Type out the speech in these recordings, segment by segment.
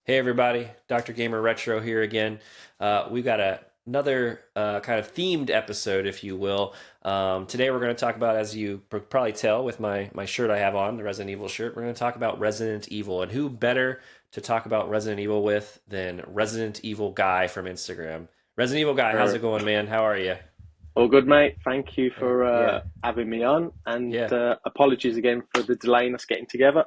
Hey everybody, Dr. Gamer Retro here again. We've got another kind of themed episode, if you will. Today we're going to talk about, as you probably tell with my shirt I have on, the Resident Evil shirt, we're going to talk about Resident Evil. And who better to talk about Resident Evil with than Resident Evil Guy from Instagram? Resident Evil Guy, how's Uh, it going, man? How are you? all good, mate. Thank you Yeah, for yeah, having me on, and yeah. apologies again for the delay in us getting together.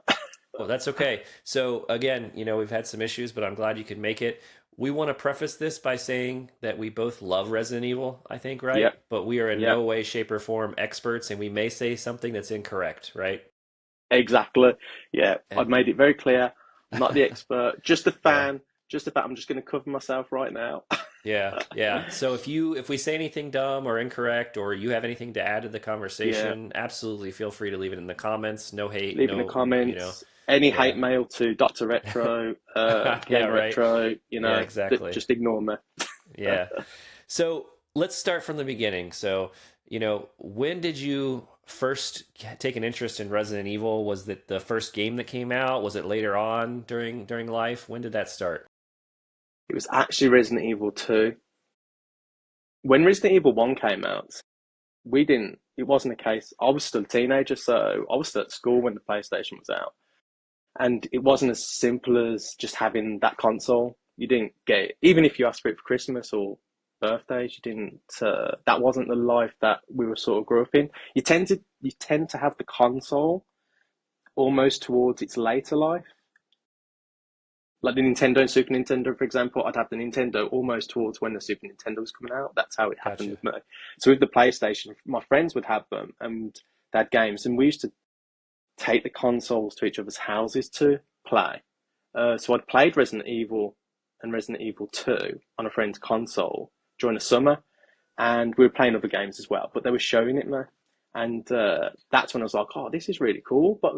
Well, that's okay. So again, we've had some issues, but I'm glad you could make it. We want to preface this by saying that we both love Resident Evil, I think, right? Yep, But we are in no yep, way, shape, or form experts, and we may say something that's incorrect, right? exactly. Yeah, I've And made it very clear. I'm not the expert, just a yeah, fan. Just a fan. I'm just going to cover myself right now. yeah, yeah. So if we say anything dumb or incorrect, or you have anything to add to the Yeah, conversation, absolutely feel free to leave it in the comments. No hate, leave in the no. comments any hate Yeah, mail to Doctor Retro, yeah, Game right. Retro. Yeah, exactly. Just ignore me. Yeah. So let's start from the beginning. So, when did you first take an interest in Resident Evil? Was it the first game that came out? Was it later on during life? When did that start? It was actually Resident Evil 2. When Resident Evil 1 came out, we didn't. It wasn't a case. I was still a teenager, so I was still at school when the PlayStation was out, and it wasn't as simple as just having that console. You didn't get it, even if you asked for it for Christmas or birthdays. You didn't. That wasn't the life that we were sort of grew up in. You tend to have the console almost towards its later life. Like the Nintendo and Super Nintendo, for example, I'd have the Nintendo almost towards when the Super Nintendo was coming out. That's how it happened Gotcha. with me. So with the PlayStation, my friends would have them and they had games, and we used to take the consoles to each other's houses to play. So I'd played Resident Evil and Resident Evil 2 on a friend's console during the summer, and we were playing other games as well, but they were showing it me. And that's when I was like, oh, this is really cool. But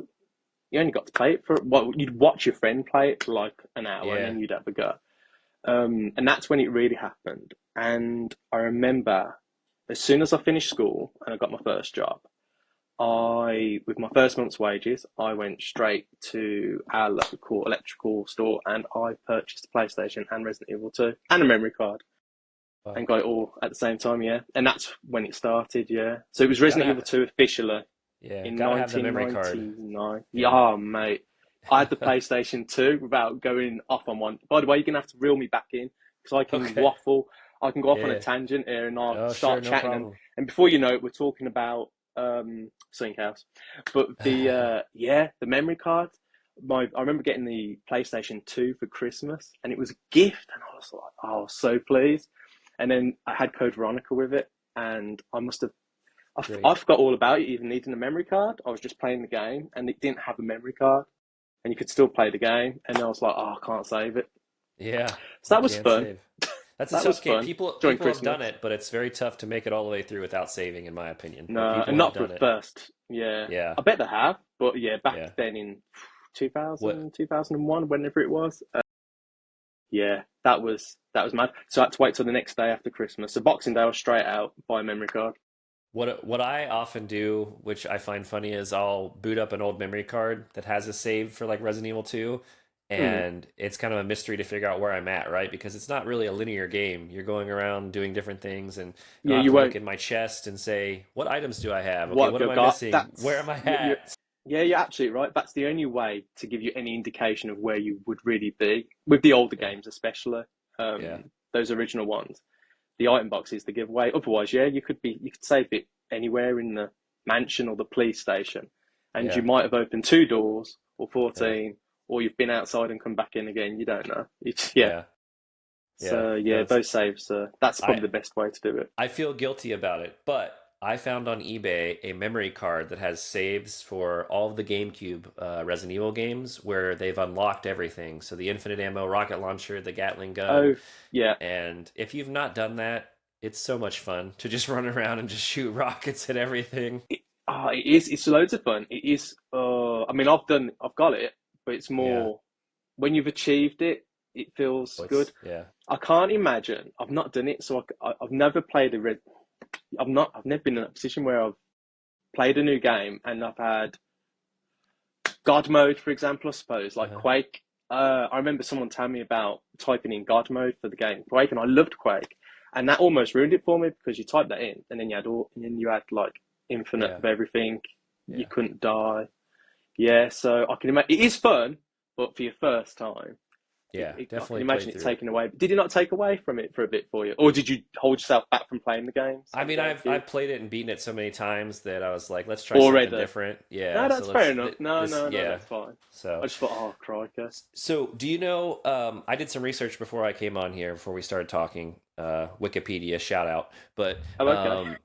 you only got to play it for, well, you'd watch your friend play it for like an hour and Yeah. then you'd have a go. And that's when it really happened. And I remember as soon as I finished school and I got my first job, with my first month's wages, I went straight to our local electrical store and I purchased a PlayStation and Resident Evil 2 and a memory card Wow. and got it all at the same time, yeah. And that's when it started, yeah. So it was Gotta Resident Evil have 2 officially yeah, in gotta have the memory card. 1999. Yeah, Yeah. oh, mate. I had the PlayStation 2 without going off on one. By the way, you're going to have to reel me back in because I can Okay. waffle. I can go off on a Yeah. tangent here and I'll Oh, sure, start no chatting. problem. And before you know it, we're talking about Sink House. But the memory card. I remember getting the PlayStation 2 for Christmas and it was a gift. And I was like, oh, so pleased. And then I had Code Veronica with it. And I Great. forgot all about it, even needing a memory card. I was just playing the game and it didn't have a memory card and you could still play the game. And I was like, oh, I can't save it. Yeah, So you that was can't fun. save. That's a That was tough game. fun People during people have done Christmas. it, but it's very tough to make it all the way through without saving, in my opinion. But No, people and have not for a done it. first. Yeah. Yeah, I bet they have. But yeah, back yeah. then in What 2000, 2001, whenever it was. Yeah, that was mad. So I had to wait till the next day after Christmas. So Boxing Day, I was straight out, buy a memory card. what I often do, which I find funny, is I'll boot up an old memory card that has a save for like Resident Evil 2, Mm. and it's kind of a mystery to figure out where I'm at, right? Because it's not really a linear game. You're going around doing different things, and I'll Yeah, have you to look won't. in my chest and say, what items do I have? Okay, What what have am you I got? missing? Where am I at? Yeah, you're absolutely right. That's the only way to give you any indication of where you would really be with the older Yeah, games, especially yeah, those original ones. The item box is the giveaway. Otherwise, yeah, you could save it anywhere in the mansion or the police station, and you yeah, might have opened two doors or yeah, 14, or you've been outside and come back in again. You don't know. It's yeah. yeah, yeah. So No, yeah, it's those saves. That's I probably the best way to do it. I feel guilty about it, but I found on eBay a memory card that has saves for all of the GameCube Resident Evil games where they've unlocked everything. So the infinite ammo rocket launcher, the Gatling gun, Oh yeah, and if you've not done that, it's so much fun to just run around and just shoot rockets at everything. it is. It's loads of fun. It is. I mean, I've got it, but it's Yeah. more when you've achieved it. It feels good. What's yeah. I can't imagine. I've not done it, so I've never played a red. I've never been in a position where I've played a new game and I've had God mode, for example. I suppose like Uh, Quake. I remember someone telling me about typing in God mode for the game Quake, and I loved Quake, and that almost ruined it for me because you type that in, and then you had like infinite Yeah, of everything. You yeah, couldn't die. Yeah, so I can imagine it is fun, but for your first time, yeah. I can Definitely imagine played it through it. taking away. Did it not take away from it for a bit for you, or did you hold yourself back from playing the games I on the mean, GameCube I've played it and beaten it so many times that I was like, let's try something already? different. Yeah, No, so that's fair let's enough. No, this no, no, yeah. that's fine. So I just thought, oh, crikey. so do you know? I did some research before I came on here before we started talking. Wikipedia shout out, but Oh, okay.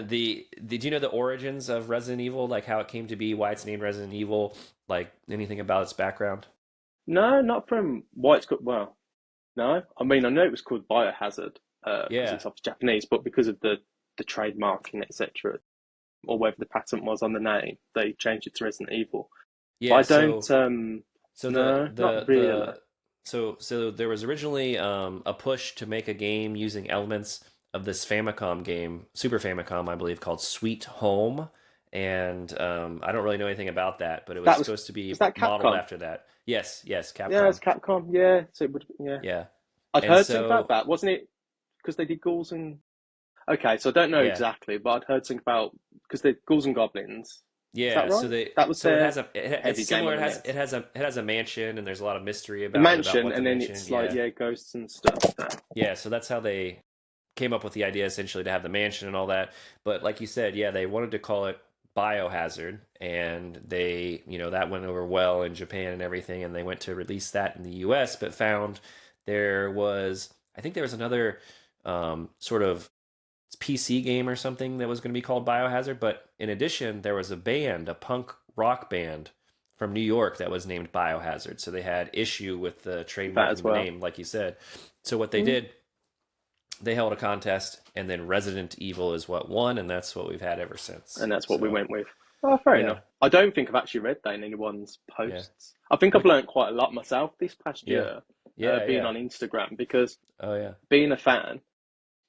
the did you know the origins of Resident Evil, like how it came to be, why it's named Resident Evil, like anything about its background? No, not from why it's called. Well, no, I mean I know it was called Biohazard because Yeah, it's obviously Japanese, but because of the trademarking, etc., or whether the patent was on the name, they changed it to Resident Evil. But yeah. I don't. So No, not really. so there was originally a push to make a game using elements of this Famicom game, Super Famicom, I believe, called Sweet Home. And I don't really know anything about that, but it was That supposed to was be that modeled Capcom. after that. Yes, yes, Yeah, Capcom. it's Capcom. Yeah, so it would. Yeah, Yeah. I'd And heard something about so, that, wasn't it? Because they did Ghouls and. Okay, so I don't know yeah, exactly, but I'd heard something about because they're Ghouls and Goblins. Is that yeah. right? That was So it their has it's heavy game similar. on the NES. It has a mansion, and there's a lot of mystery The about it, about mansion, what the and then mansion. it's like Yeah, yeah, ghosts and stuff. yeah. So that's how they came up with the idea essentially to have the mansion and all that. But like you said, yeah, they wanted to call it Biohazard, and they, that went over well in Japan and everything, and they went to release that in the U.S., but found I think there was another sort of PC game or something that was going to be called Biohazard. But in addition, there was a punk rock band from New York that was named Biohazard. So they had issue with the That as trademarking the well. name, like you said. So what they Mm. did, they held a contest, and then Resident Evil is what won, and that's what we've had ever since. And that's what we So went with. Oh, fair yeah, enough. I don't think I've actually read that in anyone's yeah. posts. I think I've What? learned quite a lot myself this past Yeah, year, yeah, being yeah. on Instagram because Oh yeah, being a fan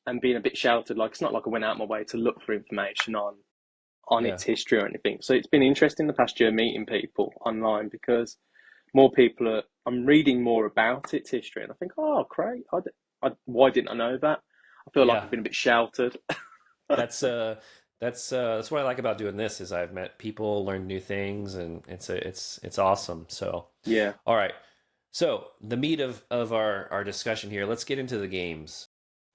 and being a bit sheltered, like it's not like I went out my way to look for information on yeah, its history or anything. So it's been interesting the past year meeting people online because more people are. I'm reading more about its history, and I think, oh, great! Why didn't I know that? I feel like yeah. I've been a bit sheltered. That's that's what I like about doing this is I've met people, learned new things, and it's awesome. So Yeah. all right. So the meat of our discussion here. Let's get into the games.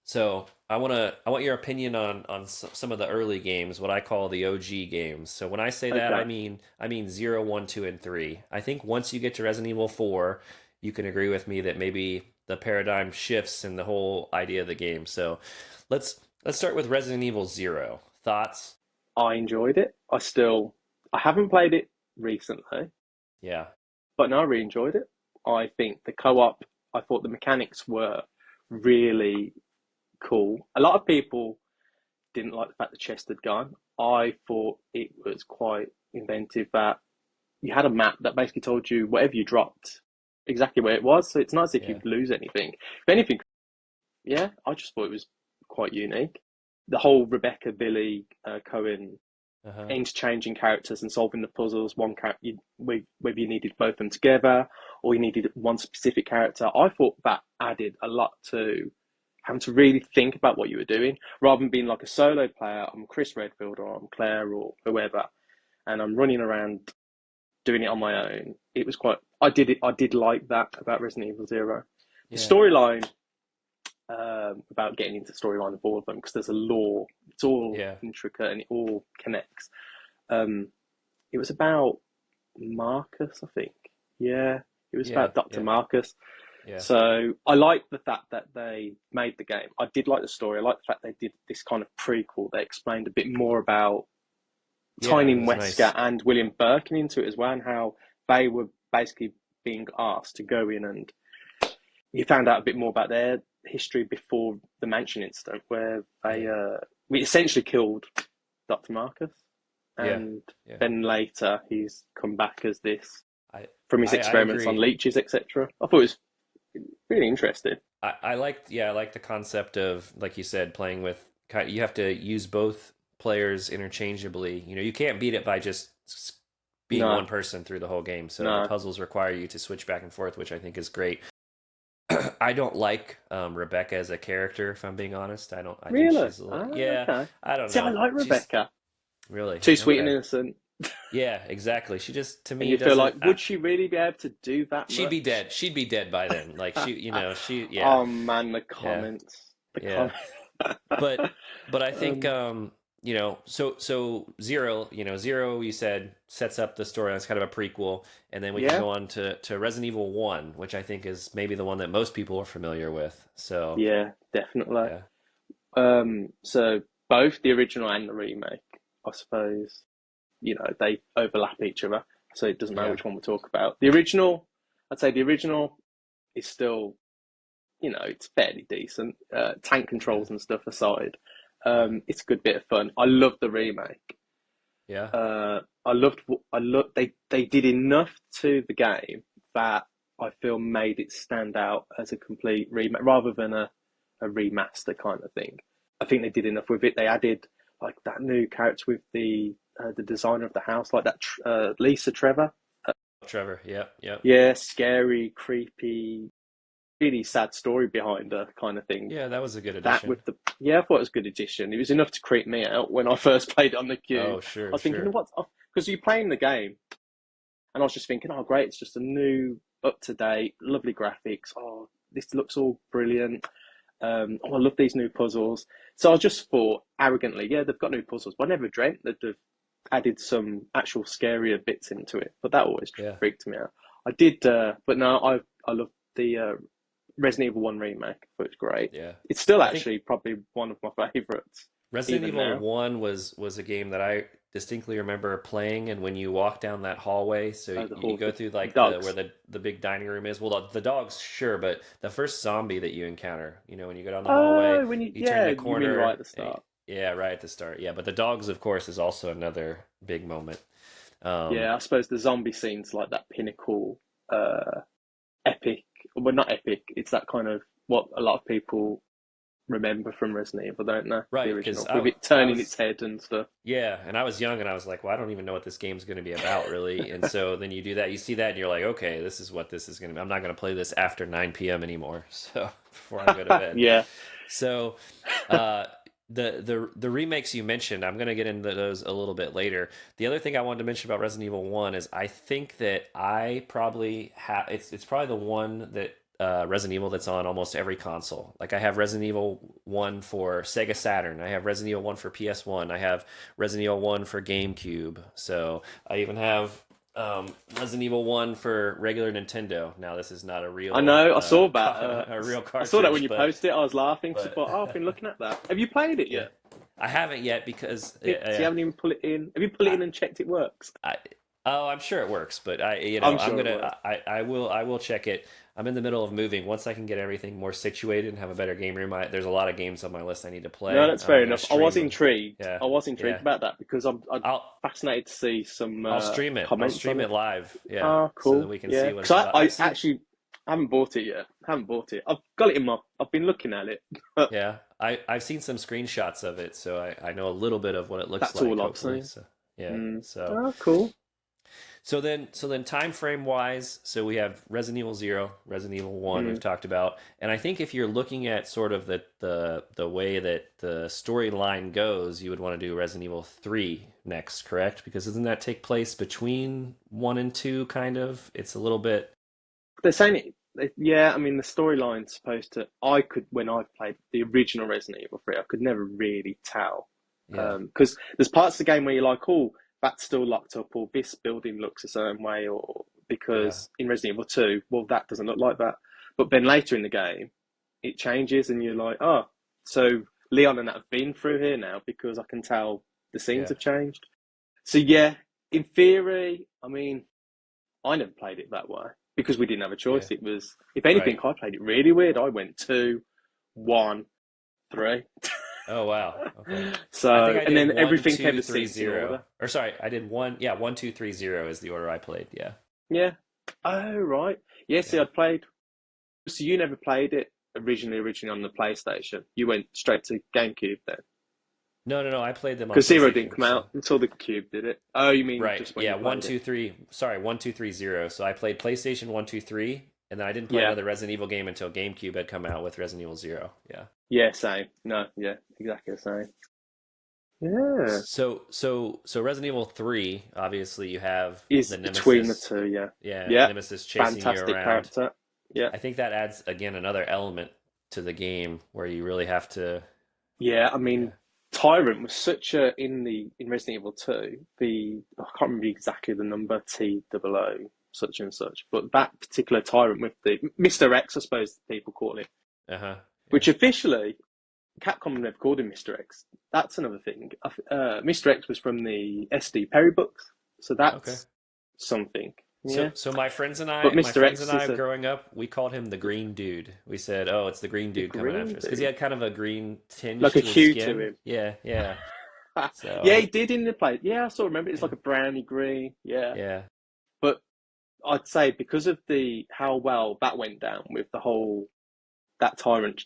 So I want your opinion on some of the early games, what I call the OG games. So when I say that, Okay. I mean 0, 1, 2, and 3. I think once you get to Resident Evil 4, you can agree with me that maybe the paradigm shifts in the whole idea of the game. So let's start with Resident Evil 0. Thoughts? I enjoyed it. I haven't played it recently, Yeah. but no, I really enjoyed it. I think the co-op. I thought the mechanics were really cool. A lot of people didn't like the fact the chest had gone. I thought it was quite inventive that you had a map that basically told you whatever you dropped, exactly where it was. So it's not as if Yeah. you'd lose anything. If anything, yeah, I just thought it was quite unique. The whole Rebecca, Billy, Cohen Uh-huh. interchanging characters and solving the puzzles. One character, whether you needed both of them together or you needed one specific character. I thought that added a lot to having to really think about what you were doing rather than being like a solo player. I'm Chris Redfield or I'm Claire or whoever, and I'm running around doing it on my own. It was quite. I did it. I did like that about Resident Evil Zero. The Yeah. storyline about getting into the storyline of all of them because there's a lore. It's all Yeah. intricate and it all connects. Um, it was about Marcus, I think. Yeah, it was Yeah. about Dr. Yeah. Marcus. Yeah. So I like the fact that they made the game. I did like the story. I like the fact they did this kind of prequel. They explained a bit more about Yeah, it Tyne was Wesker nice. and William Birkin into it as well, and how they were basically being asked to go in and you found out a bit more about their history before the mansion incident, where they Yeah. we essentially killed Dr. Marcus, Yeah. and Yeah. then later he's come back as this I from his I experiments on agree. leeches, etc. I thought it was really interesting. I liked, yeah, I like the concept of, like you said, playing with you have to use both players interchangeably. You can't beat it by just being No, one person through the whole game. So the no. puzzles require you to switch back and forth, which I think is great. I don't like Rebecca as a character, if I'm being honest. I don't. I think Really? she's a little. Ah, Yeah, okay. I don't See, I know. like She's Rebecca. really Too sweet and okay. innocent. Yeah, exactly. She just to And me you feel like, doesn't. would she really be able to do that She'd be much? dead. She'd be dead by then. Like she. Yeah, Oh man, the yeah, comments. The yeah. comments. But I think um, so zero, zero you said sets up the story. That's kind of a prequel, and then we can yeah, go on to Resident Evil 1, which I think is maybe the one that most people are familiar with. So yeah, definitely. yeah, So both the original and the remake, I suppose, they overlap each other, so it doesn't matter yeah, which one we talk about. The original, I'd say the original is still, it's fairly decent. Tank yeah, controls and stuff aside, yeah, it's a good bit of fun. I love the remake. yeah, They did enough to the game that I feel made it stand out as a complete remake rather than a remaster kind of thing. I think they did enough with it. They added like that new character with the designer of the house, like that Lisa Trevor. Trevor. Yep, yep. Yeah, scary, creepy, really sad story behind her kind of thing. Yeah, that was a good That addition. with the Yeah, I thought it was a good addition. It was enough to creep me out when I first played it on the Cube. Oh, I sure, was thinking, sure. what? Because you're playing the game, and I was just thinking, oh great, it's just a new, up to date, lovely graphics. Oh, this looks all brilliant. Oh, I love these new puzzles. So I just thought arrogantly, yeah, they've got new puzzles, but I never dreamt that they've added some actual scarier bits into it. But that always Yeah, freaked me out. I did, but no, I love the Resident Evil One remake. I thought it was great. yeah. It's still I think actually probably one of my favourites, Resident even Evil now. 1 was a game that I distinctly remember playing, and when you walk down that hallway, so Oh, the you go horses, through the like the where dogs. the big dining room is. Well, the dogs, sure, but the first zombie that you encounter, when you go down the hallway, Oh, when you turn yeah, the you mean right corner. at the start. Yeah, right at the start. Yeah, but the dogs, of course, is also another big moment. Um, Yeah, I suppose the zombie scene's like that pinnacle, uh, epic. Well, not epic. It's that kind of what a lot of people remember from Resident Evil, don't they? The right, because original, with it I turning its was head and stuff. yeah, and I was young, and I was like, well, I don't even know what this game's going to be about, really. And so then you do that, you see that, and you're like, okay, this is what this is going to be. I'm not going to play this after 9 p.m. anymore, so before I go to bed. Yeah, So, uh, the remakes you mentioned, I'm going to get into those a little bit later. The other thing I wanted to mention about Resident Evil 1 is I think that I probably have it's probably the one that Resident Evil that's on almost every console. Like I have Resident Evil 1 for Sega Saturn, I have Resident Evil 1 for PS1, I have Resident Evil 1 for GameCube. So I even have Resident Evil 1 for regular Nintendo. Now this is not a I real know. I saw that. a real I saw that when cartridge, you but posted it. I was laughing because I but thought, oh, I've been looking at that. Have you played it yeah, yet? I haven't yet because So you haven't even put it in. Have you put it I, in and checked it works? I oh, I'm sure it works, but I'm I'm sure it gonna works. I will check it. I'm in the middle of moving. Once I can get everything more situated and have a better game room, there's a lot of games on my list I need to No, play. that's fair I'm gonna enough. I was stream them. intrigued. Yeah, I was intrigued yeah. about that because I'm I'll fascinated to see some I'll stream it. I'll comments stream on it it. live. Yeah, Oh, so that cool. we can Yeah, see what because it's about. I I've seen. actually haven't bought it yet. Haven't bought it. I've got it in my. I've been looking at it. Yeah, I've seen some screenshots of it, so I know a little bit of what it looks That's like. all I've Hopefully, seen. so yeah. Mm. So Oh, cool. so then time frame wise, so we have Resident Evil 0, Resident Evil 1 we've Mm. talked about. And I think if you're looking at sort of the way that the storyline goes, you would want to do Resident Evil 3 next, correct? Because doesn't that take place between 1 and 2 kind of? It's a little bit They're saying it. Yeah, I mean the storyline's supposed to. I could when I played the original Resident Evil 3, I could never really tell yeah. because there's parts of the game where you're like, oh, that's still locked up, or this building looks a certain way, or Yeah. because in Resident Evil 2, well, that doesn't look like that. But then later in the game, it changes, and you're like, oh, so Leon and that have been through here now because I can tell the scenes Yeah. have changed. So yeah, in theory, I mean, I never played it that way because we didn't have a Yeah. choice. It was, if anything, Right. I played it really weird. I went 2, 1, 3. Oh wow. Okay. I think So, I and did then one, everything two, ever three, since in zero. order. Or sorry, I did one. Yeah, 1, 2, 3, 0 is the order I played. Yeah. Yeah. Oh, right. Yeah, see, Yeah. I'd played. So you never played it originally on the PlayStation. You went straight to GameCube then. No, no, no. I played them on Because Zero didn't PlayStation. come So out until the Cube did it. Oh, you mean right, just when yeah, you one, played it? two, three. Sorry, 1, 2, 3, 0. So I played PlayStation 1, 2, 3, and then I didn't play Yeah, another Resident Evil game until GameCube had come out with Resident Evil Zero. Yeah. yeah, same. No, yeah, exactly the same. Yeah, So Resident Evil 3, obviously you have is the between the Nemesis, two. Yeah, yeah, yeah, Nemesis chasing you fantastic around. character. Yeah, I think that adds again another element to the game where you really have to, yeah. I mean, yeah. Tyrant was such a in Resident Evil Two. I can't remember exactly the number T00 such and such, but that particular Tyrant with the Mr. X, I suppose people call it, Uh-huh. Yeah. which officially Capcom never called him Mr. X. That's another thing. Mr. X was from the SD Perry books, so Okay. that's something. So Yeah, so but my Mr. friends and X I is a growing up, we called him the Green Dude. We said, "Oh, it's the Green the Dude coming green after us," because he dude, had kind of a green tinge like a to his hue to skin. him. Yeah, yeah. Yeah, So he did in the play. Yeah, I still remember. It's yeah, like a browny green. Yeah, yeah, but I'd say because of the how well that went down with the whole that tyrant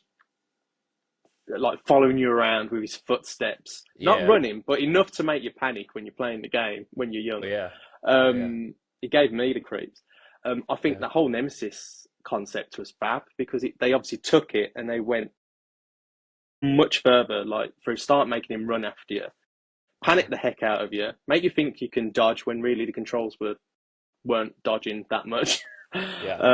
like following you around with his footsteps, not yeah, running, but enough to make you panic when you're playing the game when you're young. oh, yeah, oh, yeah, It gave me the creeps. I think yeah, the whole Nemesis concept was fab because they obviously took it and they went much further. Like for a start, making him run after you, yeah, panic the heck out of you, make you think you can dodge when really the controls weren't dodging that much. yeah,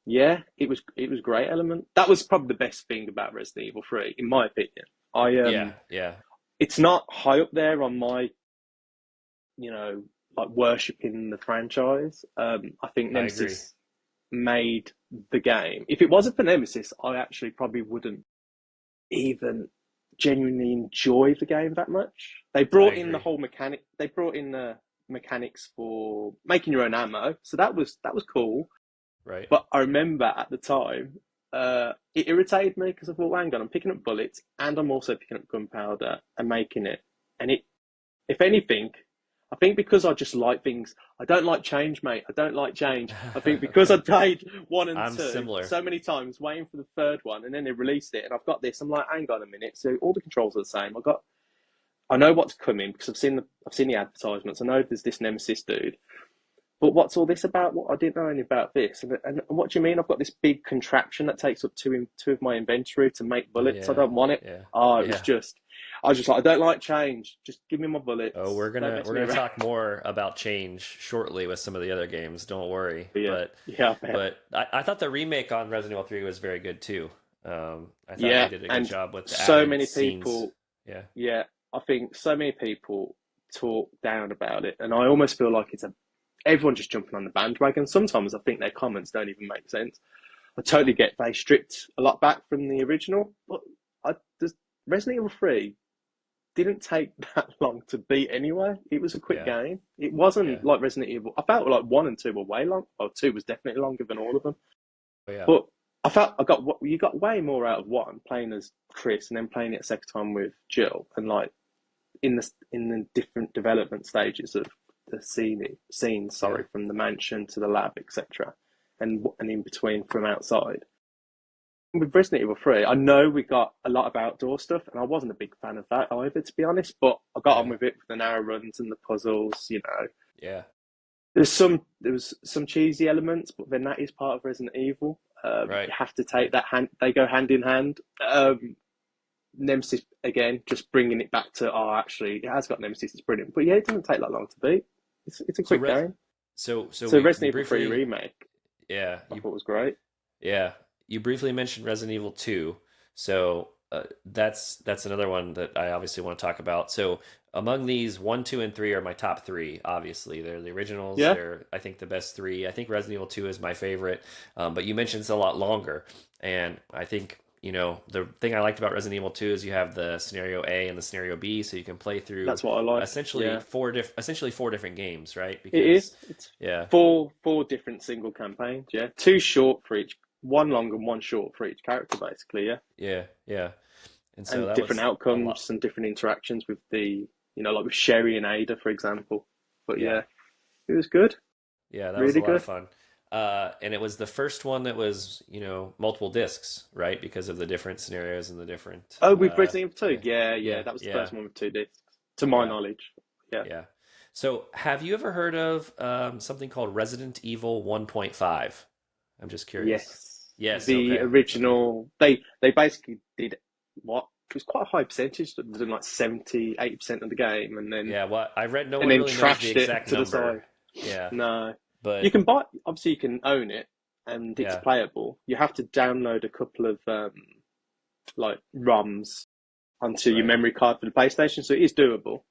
Yeah, it was a great element. That was probably the best thing about Resident Evil 3, in my opinion. I yeah, yeah. It's not high up there on my, you know, like worshipping the franchise. I think I agree. Nemesis made the game. If it wasn't for Nemesis, I actually probably wouldn't even genuinely enjoy the game that much. They I brought in the agree. whole mechanic. They brought in the mechanics for making your own ammo, so that was cool. Right. But I remember at the time, it irritated me because I thought, well, hang on, I'm picking up bullets and I'm also picking up gunpowder and making it. And if anything, I think because I just like things, I don't like change, mate. I don't like change. I think because I Okay. played one and I'm two similar. so many times, waiting for the third one, and then they released it, and I've got this. I'm like, hang on a minute. So all the controls are the same. I know what's coming because I've seen the advertisements. I know there's this Nemesis dude. But what's all this about? What I didn't know anything about this. And what do you mean? I've got this big contraption that takes up two of my inventory to make Oh bullets. I yeah, don't want it. yeah, Oh, yeah. I was just like, I don't like change. Just give me my Oh, bullets. Don't mess we're me gonna around. talk more about change shortly with some of the other games. Don't worry. But yeah, yeah, I bet. I thought the remake on Resident Evil 3 was very good too. I thought they Yeah, did a good and job with the so added many scenes. people. Yeah, Yeah, I think so many people talk down about it, and I almost feel like everyone just jumping on the bandwagon. Sometimes I think their comments don't even make sense. I yeah, totally get they stripped a lot back from the original, but Resident Evil 3 didn't take that long to beat anyway. It was a quick yeah, game. It wasn't yeah. like Resident Evil. I felt like 1 and 2 were way long. Well, 2 was definitely longer than all of them. Oh yeah, But I felt you got way more out of 1 playing as Chris and then playing it a second time with Jill and like in the different development stages of the scenes, yeah, sorry, from the mansion to the lab, etc., and in between from outside. With Resident Evil 3, I know we got a lot of outdoor stuff, and I wasn't a big fan of that either, to be honest. But I got on yeah, with it with the narrow runs and the puzzles. yeah. There was some cheesy elements, but then that is part of Resident Evil. Right, You have to take right. that hand; they go hand in hand. Nemesis again, just bringing it back to actually, it has got Nemesis. It's brilliant, but yeah, it doesn't take that long to beat. It's a So quick game. so So we Resident Evil 3 briefly, remake, yeah, I you thought was great. yeah, you briefly mentioned Resident Evil 2. So that's another one that I obviously want to talk about. So among these, 1, 2, and 3 are my top three. Obviously, they're the originals. Yeah, They're I think the best three. I think Resident Evil 2 is my favorite. But you mentioned it's a lot longer, and I think the thing I liked about Resident Evil 2 is you have the scenario A and the scenario B, so you can play through that's what I like. Yeah, essentially four different games, right? it is. Because It's yeah, four different single campaigns. Yeah, two short for each, one long and one short for each character, basically. Yeah, yeah, yeah. And so and that different was a lot. outcomes and different interactions with like with Sherry and Ada, for example. But Yeah, yeah, it was good, yeah, that was a really lot of good. fun. And it was the first one that was, multiple discs, right? Because of the different scenarios and the different. Oh, with Resident Evil 2? Yeah, Yeah, yeah, yeah, that was the yeah, first one with two discs, to my yeah, knowledge. Yeah. yeah. So, have you ever heard of something called Resident Evil 1.5? I'm just curious. Yes. Yes. The Okay. Okay. original, they basically did what? It was quite a high percentage, they did like 70, 80% of the game, Yeah. What I read, no and one then really knows the trashed it exact to the number. side. Yeah. No. You But can buy, obviously, you can own it and it's yeah. playable. You have to download a couple of like ROMs onto your Right. memory card for the PlayStation, so it is doable.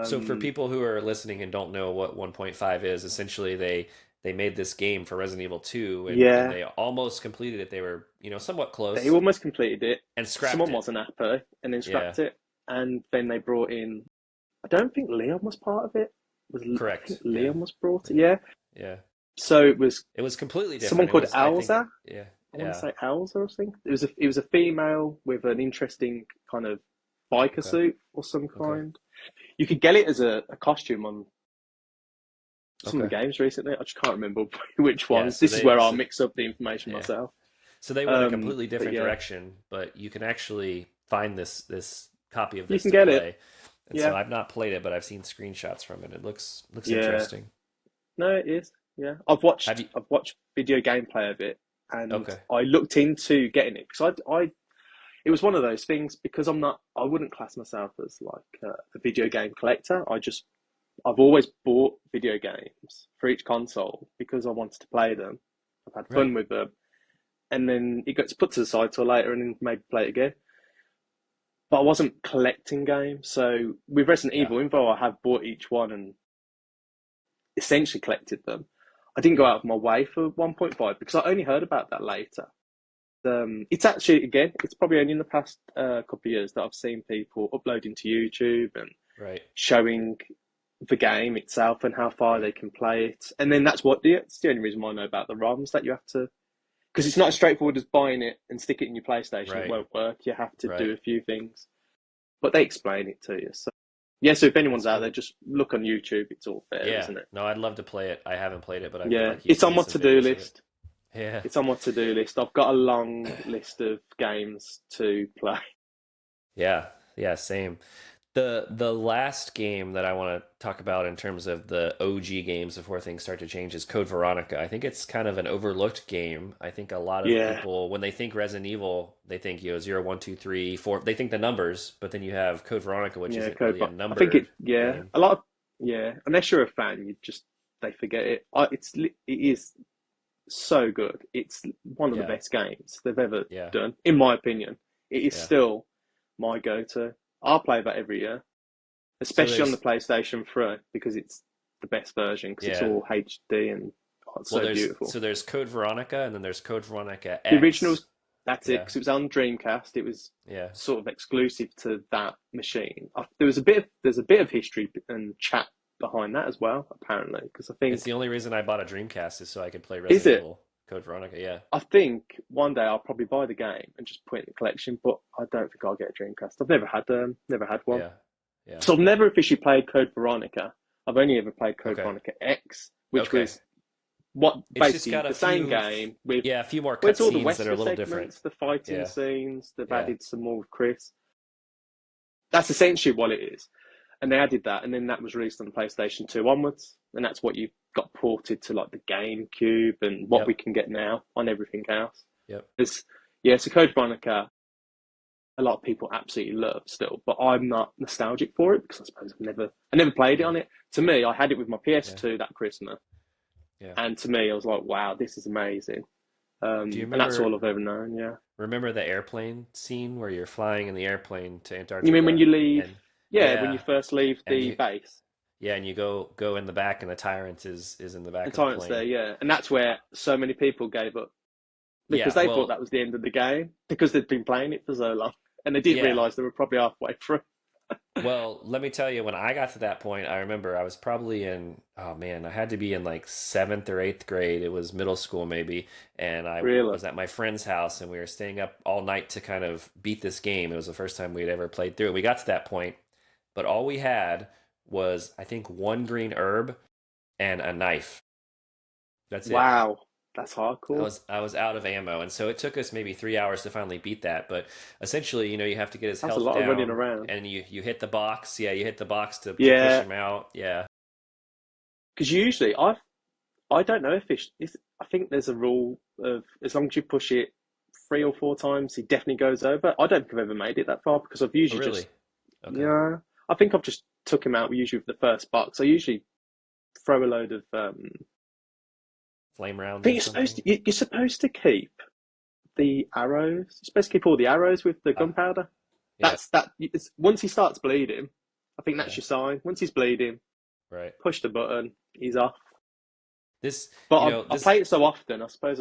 So for Um, people who are listening and don't know what 1.5 is, essentially they made this game for Resident Evil 2 and yeah, they almost completed it. They were, somewhat they close almost completed it. and scrapped Someone it. wasn't happy and then Yeah. scrapped it, and then they brought in. I don't think Leon was part of it. I think Correct. Yeah. Leon was brought it. Yeah. Yeah. Yeah. So it was It was completely someone different. It called was, I think, Elsa. yeah. I want to Yeah. say Elsa or something. It was a female with an interesting kind of biker Okay. suit or some Okay. kind. You could get it as a costume on some of Okay. the games recently. I just can't remember which Yeah. ones. So This is they where I'll so mix up the information yeah. myself. So they went a completely But different yeah, direction, but you can actually find this copy of you this can to get it. play. And so Yeah, I've not played it, but I've seen screenshots from it. It looks yeah. interesting. No, it is. Yeah, I've Have watched you? I've watched video gameplay of it, and Okay. I looked into getting it because I it was one of those things because I wouldn't class myself as like a video game collector. I've always bought video games for each console because I wanted to play them. I've had Right. fun with them, and then it gets put to the side till later, and then maybe play it again. But I wasn't collecting games, so with Resident Yeah. Evil Info, I have bought each one and essentially collected them. I didn't go Yeah. out of my way for 1.5 because I only heard about that later. It's actually, again, it's probably only in the past couple of years that I've seen people uploading to YouTube and Right. showing the game itself and how far Right. they can play it. And then it's the only reason why I know about the ROMs that you have to, because it's not as straightforward as buying it and stick it in your PlayStation. It Right. won't work. You have to do Right. a few things, but they explain it to you. So yeah, so if anyone's That's out there, cool. just look on YouTube. It's all fair, Yeah. isn't it? No, I'd love to play it. I haven't played it, but I've, Yeah, like you've it's on seen my some to-do videos of it. list. Yeah. It's on my to-do list. I've got a long list of games to play. Yeah. Yeah. Same. The last game that I want to talk about in terms of the OG games before things start to change is Code Veronica. I think it's kind of an overlooked game. I think a lot of Yeah, people, when they think Resident Evil, they think, 0, 1, 2, 3, 4. They think the numbers, but then you have Code Veronica, which yeah, isn't really a I think numbered yeah, game. a lot of, yeah, unless you're a fan, they forget it. It is so good. It's one of the Yeah. best games they've ever Yeah. done, in my opinion. It is Yeah. still my go-to. I'll play that every year, So especially on the there's PlayStation 3 because it's the best version because it's yeah. all HD and it's Well, so beautiful. there's Code Veronica and then there's Code Veronica The X. originals, that's it, Yeah. because it was on Dreamcast. It was Yeah. sort of exclusive to that machine. There's a bit of history and chat behind that as well, apparently, because I It's think the only reason I bought a Dreamcast is so I could play is Resident it. Evil Code Veronica. Yeah. I think one day I'll probably buy the game and just put it in the collection, but I don't think I'll get a Dreamcast. I've never had one, Yeah. Yeah. so I've never officially played Code Veronica. I've only ever played Code Okay. Veronica X, which Okay. was what It's just basically got a the same few, game with yeah, a few more well, it's all the cutscenes that are a Wesker little different. segments, the fighting Yeah, scenes. They've yeah, added some more with Chris. That's essentially what it is. And they added that, and then that was released on the PlayStation 2 onwards, and that's what you got ported to like the GameCube and what we yep, can get now on everything else. yep, It's yeah, so Code Veronica, a lot of people absolutely love still, but I'm not nostalgic for it because I suppose I never played it yeah, on it. To me, I had it with my yeah, PS2 that Christmas, yeah. and to me, I was like, wow, this is amazing. Do you And that's all remember I've ever known. Yeah. remember the airplane scene where you're flying in the airplane to You mean when Antarctica you leave? and Yeah, when you yeah, first leave and the you base. yeah, and you go in the back and the tyrant is in the back And of the Tyrant's there, plane. yeah. And that's where so many people gave up because Yeah, they thought well, that was the end of the game because they'd been playing it for so long. And they didn't yeah. realise they were probably halfway through. Well, let me tell you, when I got to that point, I remember I was probably in, oh man, I had to be in like seventh or eighth grade. It was middle school maybe. And I Really? was at my friend's house and we were staying up all night to kind of beat this game. It was the first time we'd ever played through it. We got to that point, but all we had was, I think, one green herb and a knife. That's it. Wow, that's hardcore. I was out of ammo, and so it took us maybe 3 hours to finally beat that. But essentially, you have to get his That's a health lot of running down, around. and you hit the box. Yeah, you hit the box to push Yeah, him out. Yeah. because usually I don't know if it's I think there's a rule of as long as you push it 3 or 4 times, he definitely goes over. I don't think I've ever made it that far because I've Oh, usually really? just Okay. yeah. I think I've just took him out usually with the first box. I usually throw a load of. Flame I rounds think or something. you're supposed to keep the arrows. You're supposed to keep all the arrows with the Ah, gunpowder. yeah, Once he starts bleeding, I think that's yeah, your sign. Once he's bleeding, right. push the button. He's off. This, But you know, I this, play it so often. I suppose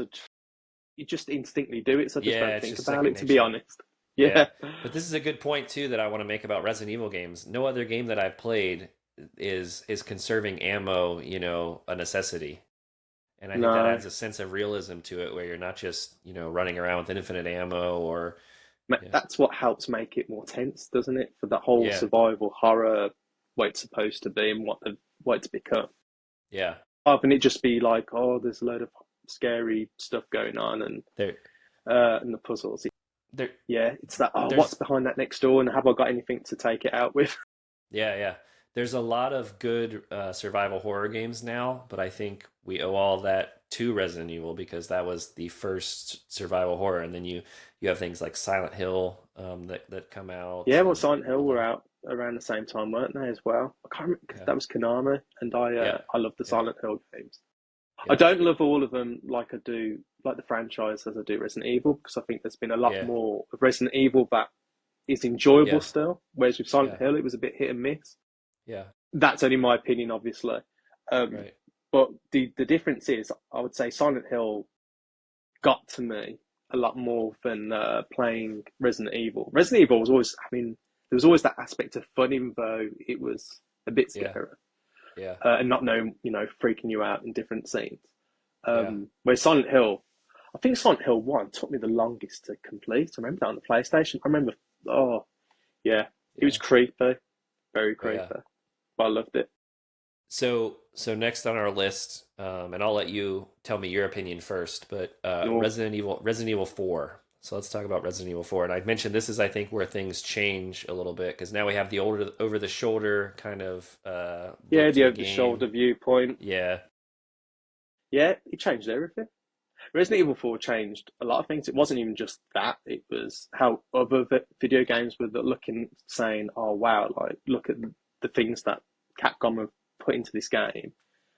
you just instinctively do it. So I just yeah, don't it's think just about second it. To be nature. honest, Yeah, yeah, but this is a good point too that I want to make about Resident Evil games. No other game that I've played is conserving ammo, a necessity. And I think that no, adds a sense of realism to it where you're not just, running around with infinite ammo or yeah. that's what helps make it more tense, doesn't it? For the whole Yeah. survival horror, what it's supposed to be and what it's become. Yeah. Rather than it just be like, oh, there's a load of scary stuff going on There and the puzzles. there Yeah, it's that. Oh, what's there's behind that next door, and have I got anything to take it out with? yeah, yeah. There's a lot of good survival horror games now, but I think we owe all that to Resident Evil because that was the first survival horror, and then you have things like Silent Hill that come out Yeah, well, and Silent Hill all were the out around the same time, weren't they, as well? I can't remember because yeah, that was Konami, and yeah, I love the yeah, Silent Hill games. I yeah, don't love all of them like I do, like the franchise as I do Resident Evil, because I think there's been a lot yeah, more of Resident Evil that is enjoyable yeah, still, whereas with Silent yeah, Hill, it was a bit hit and miss. yeah. That's only my opinion, obviously. Um, Right. but the difference is, I would say Silent Hill got to me a lot more than playing Resident Evil. Resident Evil was always, I mean, there was always that aspect of fun, even though it was a bit Yeah, scary yeah, and not knowing, freaking you out in different scenes. yeah, Whereas Silent Hill, I think Silent Hill 1 took me the longest to complete. I remember that on the PlayStation. I remember, oh, yeah, it was yeah, creepy, very yeah. creepy, but I loved it. So next on our list, and I'll let you tell me your opinion first, but No, Resident Evil 4. So let's talk about Resident Evil 4. And I mentioned this is, I think, where things change a little bit because now we have the older over the shoulder kind of yeah, look the to the over the shoulder game. viewpoint. Yeah, Yeah, it changed everything. Resident Evil 4 changed a lot of things. It wasn't even just that, it was how other video games were looking, saying, oh, wow, like, look at the things that Capcom have put into this game.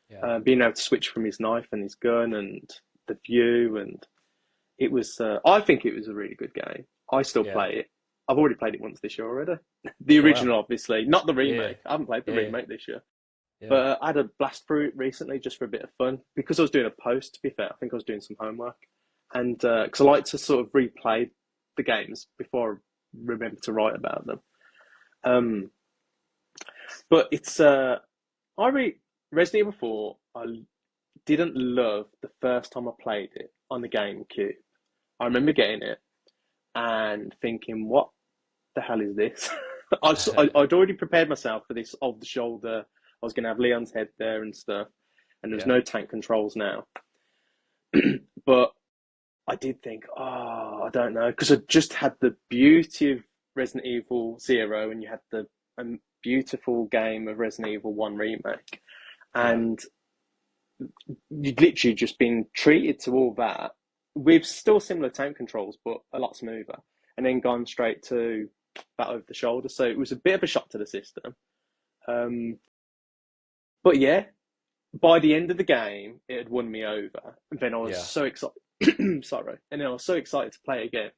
yeah, Being able to switch from his knife and his gun and the view. And it was, I think it was a really good game. I still yeah. play it. I've already played it once this year already. The Oh wow. original, obviously, not the Yeah, remake. I haven't played the yeah, yeah, remake this year. yeah, But I had a blast through it recently just for a bit of fun because I was doing a post. To be fair, I think I was doing some homework, and because I like to sort of replay the games before I remember to write about them. Um, but it's I read Resident Evil 4. I didn't love the first time I played it on the GameCube. I remember getting it and thinking, "What the hell is this?" I'd already prepared myself for this off the shoulder. I was going to have Leon's head there and stuff, and there's yeah, no tank controls now. But I did think, oh, I don't know, because I just had the beauty of Resident Evil Zero, and you had the beautiful game of Resident Evil One remake, yeah, and you'd literally just been treated to all that with still similar tank controls, but a lot smoother, and then gone straight to that over the shoulder. So it was a bit of a shock to the system. Um, but yeah, by the end of the game, it had won me over. And then I was yeah. so excited. Sorry. And then I was so excited to play again.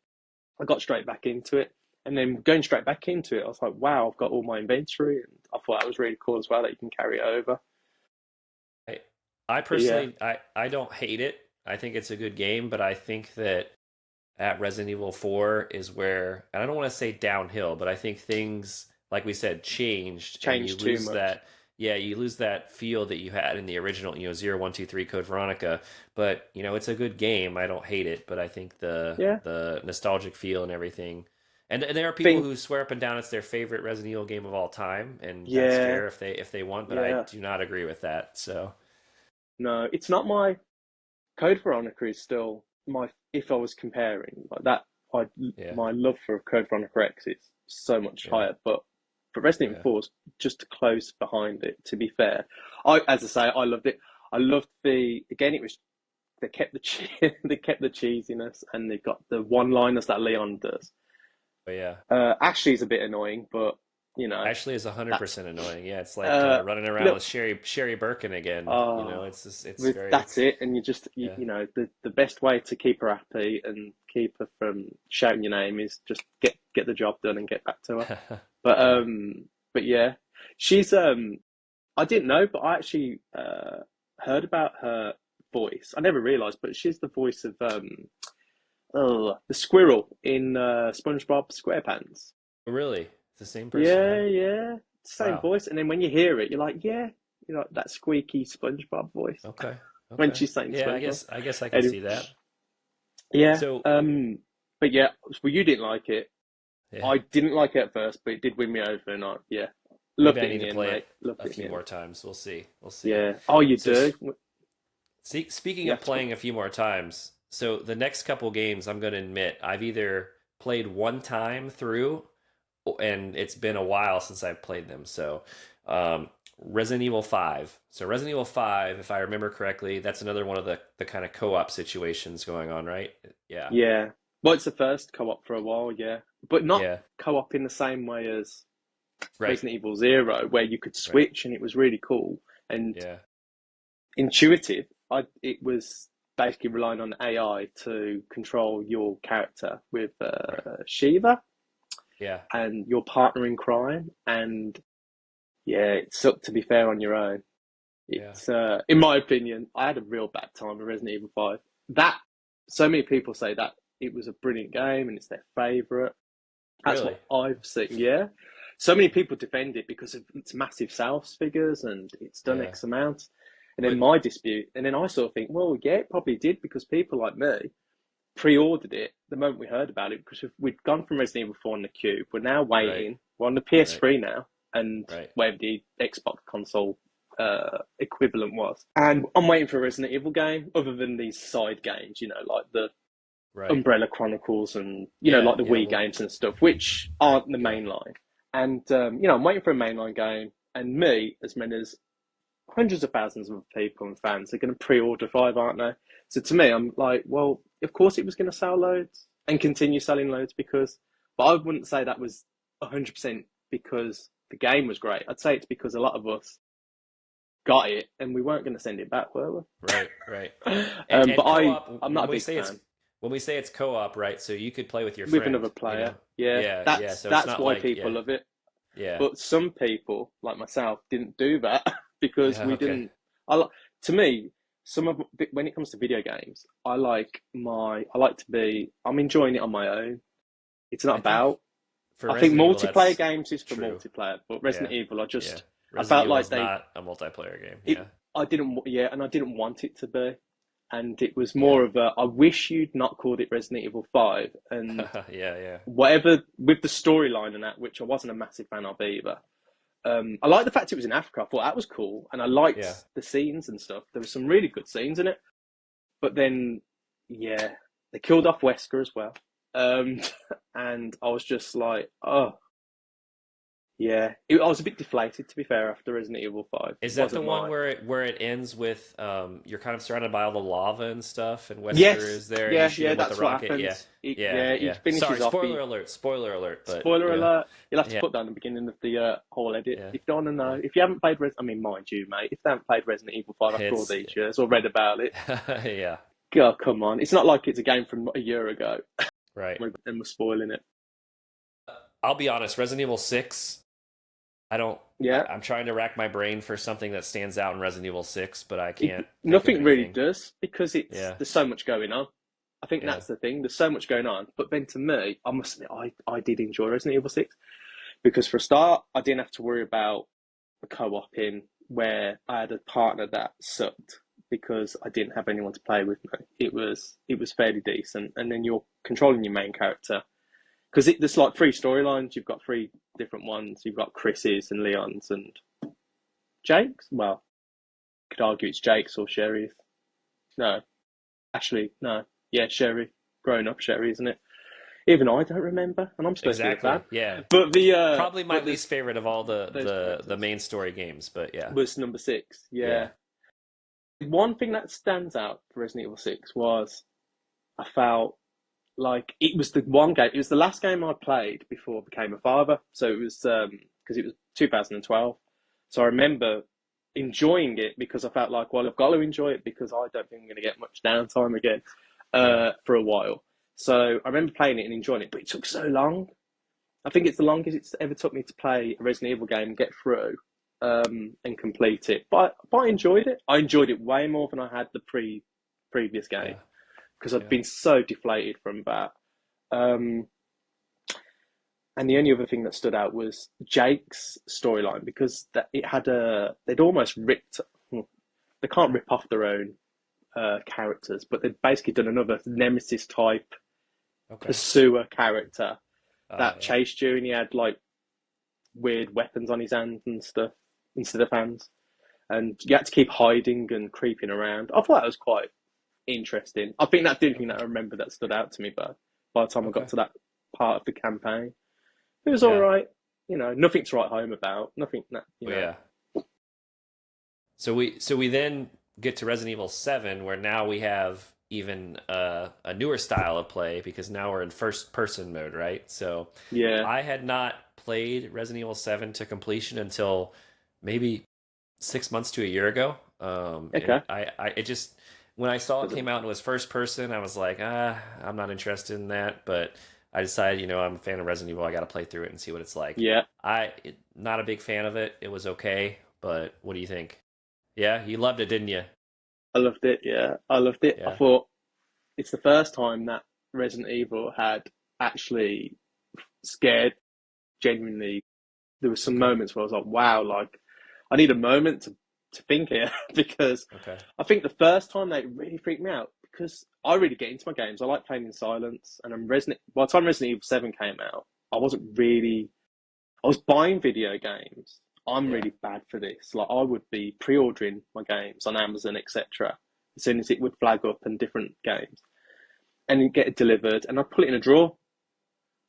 I got straight back into it. And then going straight back into it, I was like, wow, I've got all my inventory. And I thought that was really cool as well that you can carry it over. I, I But yeah, personally, I don't hate it. I think it's a good game, but I think that at Resident Evil 4 is where, and I don't want to say downhill, but I think things, like we said, changed, and you changed too lose much. that, yeah, you lose that feel that you had in the original, 0, 1, 2, 3 Code Veronica. But, it's a good game. I don't hate it, but I think Yeah. the nostalgic feel and everything. And there are people Think, who swear up and down it's their favorite Resident Evil game of all time, and that's yeah, fair if they want, but I yeah. do not agree with that. So, No, it's not my. Code Veronica is still my, if I was comparing like that, I Yeah, my love for Code Veronica X is so much yeah, higher. But Resident Evil yeah. 4 is just close behind it. To be fair, as I say, I loved it. I loved it was they kept the they kept the cheesiness, and they got the one-liners that Leon does. But yeah, Ashley's a bit annoying, but you know Ashley is that's 100% annoying. Yeah, it's like uh running around look. with Sherry Birkin again. You know, Oh, it's just, it's with very, that's it, and yeah. you know the best way to keep her happy and keep her from shouting your name is just get the job done and get back to her. But Yeah. yeah, she's I didn't know, but I actually heard about her voice. I never realised, but she's the voice of the squirrel in SpongeBob SquarePants. Really? It's the same person, huh? Yeah, yeah, same Wow. voice. And then when you hear it, you're like, yeah, you know that squeaky SpongeBob voice Okay. when Okay. she's saying Yeah, SpongeBob. I guess I can Anyway, see that. yeah, So, but yeah, well, you didn't like it. yeah, I didn't like it at first, but it did win me over, and I yeah, maybe loved I it in need the to end, play mate. it Loved a it in few the end. more times. We'll see. We'll see. Yeah. Oh, you So, do. speaking You of have to put. playing a few more times, so the next couple games, I'm going to admit, I've either played one time through, and it's been a while since I've played them. So, Resident Evil 5. So, Resident Evil 5, if I remember correctly, that's another one of the kind of co-op situations going on, right? Yeah. Yeah. Well, it's the first co-op for a while, yeah, but not Yeah. co-op in the same way as Right. Resident Evil Zero, where you could Right. switch and it was really cool and Yeah. intuitive. It was basically relying on AI to control your character with Right. Shiva Yeah. and your partner in crime, and yeah, it sucked to be fair on your own. Yeah. It's in my opinion, I had a real bad time with Resident Evil 5. That so many people say that it was a brilliant game and it's their favorite. That's what Really? I've seen. Yeah, so many people defend it because of its massive sales figures and it's done Yeah. X amount. And then But my dispute, and then I sort of think, well, yeah, it probably did because people like me pre-ordered it the moment we heard about it because we'd gone from Resident Evil 4 on the Cube. We're now right. waiting. We're on the Right. PS3 now, and Right. whatever the Xbox console equivalent was. And I'm waiting for a Resident Evil game, other than these side games, you know, like the Right. Umbrella Chronicles and you know, Yeah. like the Yeah. Wii Well. games and stuff, which aren't the Yeah. main line. And you know, I'm waiting for a mainline game, and me, as many as hundreds of thousands of people and fans are going to pre-order 5, aren't they? So to me, I'm like, well, of course it was going to sell loads and continue selling loads because, but I wouldn't say that was 100% because the game was great. I'd say it's because a lot of us got it and we weren't going to send it back, were Right. Right. we? But And co-op, I'm not when a we big say it's fan when we say it's co-op, right? So you could play with your with friend, another you player. know? Yeah, Yeah. Yeah. So it's that's not why like, people yeah. love it. Yeah. But some people, like myself, didn't do that because Yeah. we Okay. didn't. To me, some of when it comes to video games, I like to be. I'm enjoying it on my own. It's not I think about. for I think Resident Evil, multiplayer that's games is for true. multiplayer, but Yeah. Resident Evil, Yeah. I Resident felt Evil like is not a multiplayer game. it. Yeah. I didn't, yeah, and I didn't want it to be, and it was Yeah. more of a. I wish you'd not called it Resident Evil 5, and Yeah. Yeah. whatever with the storyline and that, which I wasn't a massive fan of either. I like the fact it was in Africa. I thought that was cool, and I liked Yeah. the scenes and stuff. There were some really good scenes in it, but then, yeah, they killed off Wesker as well, um, and I was just like, oh, yeah. I was a bit deflated, to be fair, after Resident Evil 5. It Is that the wasn't one my. where it ends with you're kind of surrounded by all the lava and stuff, and Wesker Yes, is there, and you yeah, shoot yeah. him with the That's what rocket? Yeah. happens. Yeah. Yeah, he Yeah. Sorry, finishes off. spoiler alert, but Spoiler yeah. alert. You'll have to Yeah. put down the beginning of the whole edit Yeah. if you don't want to know. Yeah. If you haven't played I mean, mind you, mate, if they haven't played Resident Evil 5 after all It's these years or read about it, yeah. God, come on. It's not like it's a game from a year ago Right. and we're spoiling it. I'll be honest, Resident Evil 6, I don't Yeah. I'm trying to rack my brain for something that stands out in Resident Evil 6, but I can't think of Nothing really anything. does because Yeah. there's so much going on. I think Yeah. that's the thing. There's so much going on. But then to me, I must admit, I did enjoy Resident Evil 6 because for a start, I didn't have to worry about the co-oping where I had a partner that sucked because I didn't have anyone to play with me. It was fairly decent, and then you're controlling your main character because there's like 3 storylines. You've got 3 different ones. You've got Chris's and Leon's and Jake's. Well, you could argue it's Jake's or Sherry's. No. Actually, no. Yeah, Sherry. Growing up Sherry, isn't it? Even I don't remember, and I'm supposed to be the fan. Exactly. Yeah. But Probably my there's least favorite of all those the characters main story games, but yeah. was number six. Yeah. Yeah. One thing that stands out for Resident Evil 6 was I felt like it was the one game. It was the last game I played before I became a father. So it was because it was 2012. So I remember enjoying it because I felt like, well, I've got to enjoy it because I don't think I'm going to get much downtime again Yeah. for a while. So I remember playing it and enjoying it, but it took so long. I think it's the longest it's ever took me to play a Resident Evil game and get through and complete it. But I enjoyed it. I enjoyed it way more than I had the previous game Yeah. because I'd Yeah. been so deflated from that. Um, and the only other thing that stood out was Jake's storyline because that it had they'd almost ripped. They can't rip off their own characters, but they'd basically done another Nemesis type Okay. pursuer character that Yeah. chased you, and he had like weird weapons on his hands and stuff instead of hands, and you had to keep hiding and creeping around. I thought that was quite interesting. I think that's the only thing Okay. that I remember that stood out to me. But by the time I got Okay. to that part of the campaign, it was all Yeah. right. You know, nothing to write home about. Nothing that you Well, know. yeah. So we then get to Resident Evil 7 where now we have even a newer style of play because now we're in first person mode, right? So Yeah. I had not played Resident Evil 7 to completion until maybe 6 months to a year ago. And Okay. I it just when I saw it Doesn't. came out and it was first person, I was like, I'm not interested in that. But I decided, I'm a fan of Resident Evil. I got to play through it and see what it's like. Yeah. Not a big fan of it. It was okay, but what do you think? Yeah, you loved it, didn't you? I loved it. Yeah, I loved it. I Yeah. thought it's the first time that Resident Evil had actually scared genuinely. There were some Okay. moments where I was like, wow, like I need a moment to think here because Okay. I think the first time they really freaked me out because I really get into my games. I like playing in silence, and I'm Resident. By the time Resident Evil 7 came out, I wasn't really. I was buying video games. I'm Yeah. really bad for this. Like I would be pre-ordering my games on Amazon, etc. As soon as it would flag up and different games, and it get it delivered, and I'd put it in a drawer,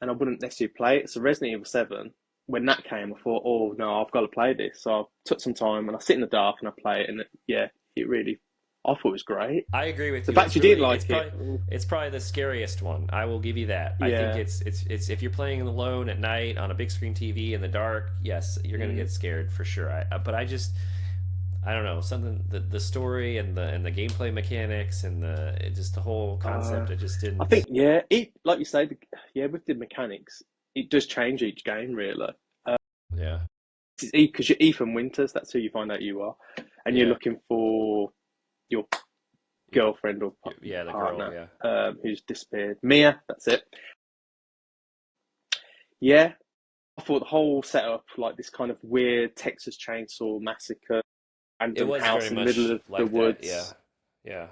and I wouldn't necessarily play it. So Resident Evil 7, when that came, I thought, oh no, I've got to play this. So I took some time and I sit in the dark and I play it, and yeah, it really, I thought it was great. I agree with The you. fact It's you didn't really it's like it, probably it's probably the scariest one. I will give you that. I think yeah, it's if you're playing alone at night on a big screen TV in the dark, yes, you're gonna mm, get scared for sure. But I don't know something the story and the gameplay mechanics and just the whole uh, concept. It just I didn't. think yeah, it like you say, yeah, with the mechanics, it does change each game really. Yeah. Because you're Ethan Winters, that's who you find out you are, and you're Yeah. looking for your Your, girlfriend or yeah. The girl. partner Yeah. who's disappeared. Mia, that's it. Yeah, I thought the whole setup, like this kind of weird Texas Chainsaw Massacre, It random was very house in the middle much of the like that. Yeah. woods. Yeah.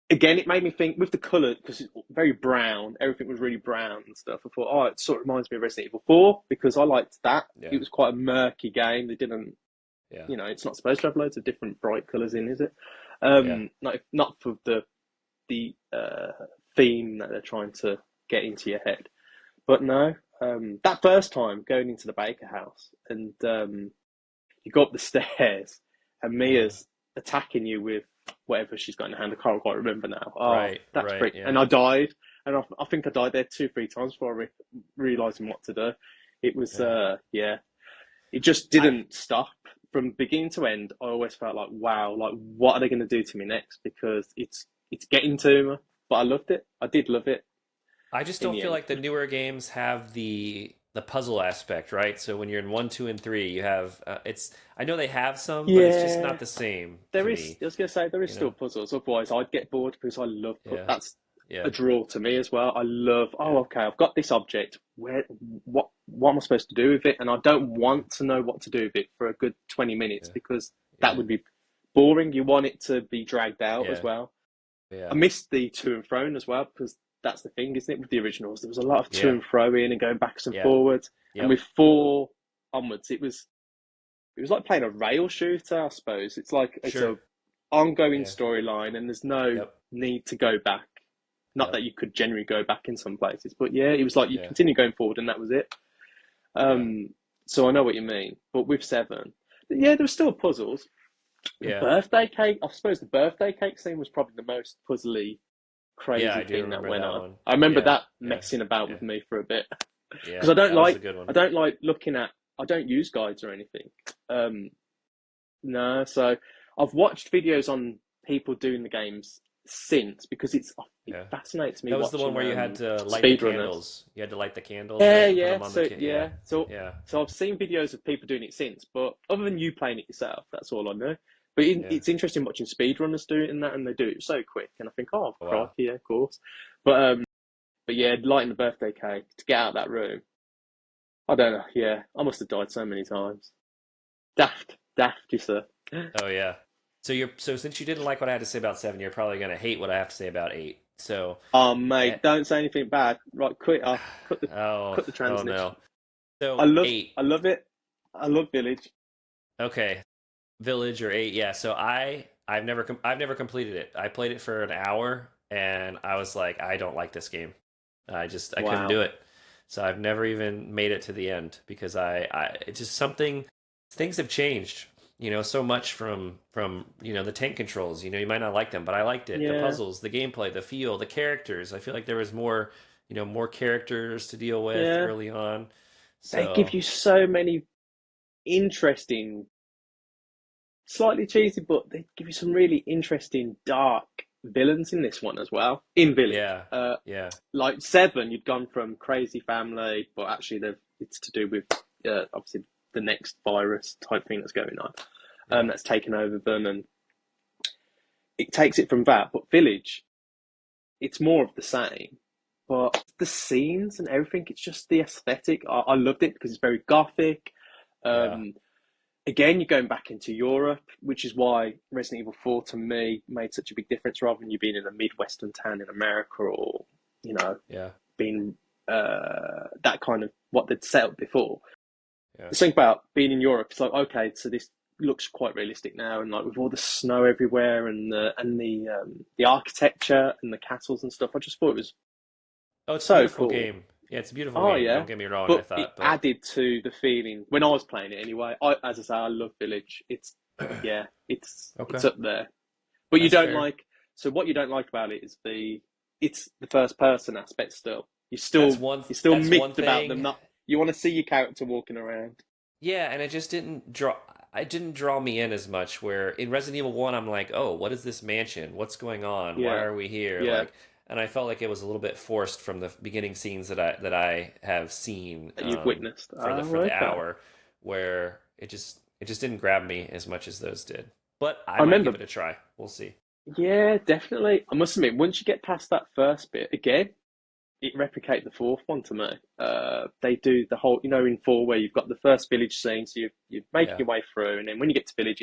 Again, it made me think with the colour because it's very brown. Everything was really brown and stuff. I thought, oh, it sort of reminds me of Resident Evil 4 because I liked that. Yeah. It was quite a murky game. They didn't, Yeah. it's not supposed to have loads of different bright colours in, is it? Yeah. Not for the theme that they're trying to get into your head. But no, that first time going into the Baker house and you go up the stairs and Uh-huh. Mia's attacking you with whatever she's got in her hand. I can't quite remember now. Oh, Right. that's Right. freak. And Yeah. I died. And I think I died there two, three times before realizing what to do. It was, Yeah. yeah, it just I didn't stop from beginning to end. I always felt like, wow, like what are they going to do to me next? Because it's getting to me. But I loved it. I did love it I just in don't the feel end. like the newer games have the puzzle aspect, right? So when you're in 1, 2, and 3, you have it's. I know they have some, but it's just not Yeah, the same to there is. me. I was going to say there is You still know? puzzles. Otherwise, I'd get bored because I love. Yeah. That's a Yeah. draw to me as well. I love. Oh, Yeah. okay, I've got this object. What am I supposed to do with it? And I don't Yeah. want to know what to do with it for a good 20 minutes Yeah. because that Yeah. would be boring. You want it to be dragged out as Yeah. well. I Yeah. missed the to and fro as well because that's the thing, isn't it? With the originals, there was a lot of to Yeah. and fro in and going backwards and Yeah. forwards. And Yep. with four onwards, it was like playing a rail shooter, I suppose. It's like it's Sure. a ongoing Yeah. storyline, and there's no Yep. need to go back. Not Yep. that you could generally go back in some places, but yeah, it was like you Yeah. continue going forward, and that was it. Yeah. Um, so I know what you mean, but with seven, yeah, there were still puzzles. The Yeah. birthday cake, I suppose the birthday cake scene was probably the most puzzly, Yeah, crazy I do thing that remember went that on. one. I remember Yeah. that Yeah. messing about Yeah. with me for a bit because Yeah. That was a good one. I don't like looking at, I don't use guides or anything. Um, no, so I've watched videos on people doing the games since because it Yeah. fascinates me That was the one watching where you had to light the speedrunners. candles. You had to light the candles, Yeah, right, and put yeah. them on the So yeah. yeah, so Yeah. so I've seen videos of people doing it since, but other than you playing it yourself, that's all I know. But Yeah. it's interesting watching speedrunners do it and that, and they do it so quick, and I think, oh Oh, wow. crikey, yeah, of course. But yeah, lighting the birthday cake to get out of that room. I don't know. Yeah, I must have died so many times. Daft, you sir. Oh yeah. So since you didn't like what I had to say about 7, you're probably gonna hate what I have to say about 8. So Oh eh, mate, don't say anything bad. Right, quit. oh Cut the oh no. transmission. So 8. I love it. I love Village. Okay. Village or 8. Yeah. So I've never completed it. I played it for an hour and I was like, I don't like this game. I couldn't Wow. do it. So I've never even made it to the end because I it's just something things have changed, so much from, the tank controls. You might not like them, but I liked it. The Yeah, puzzles, the gameplay, the feel, the characters. I feel like there was more, more characters to deal with yeah. early on. They give So, you so many interesting, slightly cheesy, but they give you some really interesting, dark villains in this one as well. In Village, yeah. Yeah. like Seven, you'd gone from crazy family, but actually it's to do with obviously the next virus type thing that's going on, Yeah. that's taken over them, and it takes it from that. But Village, it's more of the same. But the scenes and everything, it's just the aesthetic. I loved it because it's very gothic. Yeah. Um, Again, you're going back into Europe, which is why Resident Evil 4 to me made such a big difference rather than you being in a Midwestern town in America or, you know, Yeah. being that kind of what they'd set up before. Yeah. The thing about being in Europe, it's like, okay, so this looks quite realistic now, and like with all the snow everywhere and the architecture and the castles and stuff, I just thought it was Oh, it's a so beautiful cool. game. Yeah, it's a beautiful Oh game. yeah, Don't get me wrong, I but it thought, but added to the feeling when I was playing it anyway. As I say, I love Village. It's yeah, it's okay. up there. But you That's don't fair. like. So what you don't like about it is it's the first person aspect still. You're still That's one miffed about them thing. not. You want to see your character walking around. Yeah, and it didn't draw me in as much where in Resident Evil 1 I'm like, "Oh, what is this mansion? What's going on? Why Yeah, are we here?" yeah, And I felt like it was a little bit forced from the beginning scenes that I have seen that you've witnessed. for Oh, the okay. hour where it just didn't grab me as much as those did. But I I might give remember. it a try. We'll see. Yeah, definitely. I must admit, once you get past that first bit again, it replicate the fourth one to me. They do the whole, in four where you've got the first village scene, so you're making Yeah. your way through, and then when you get to village,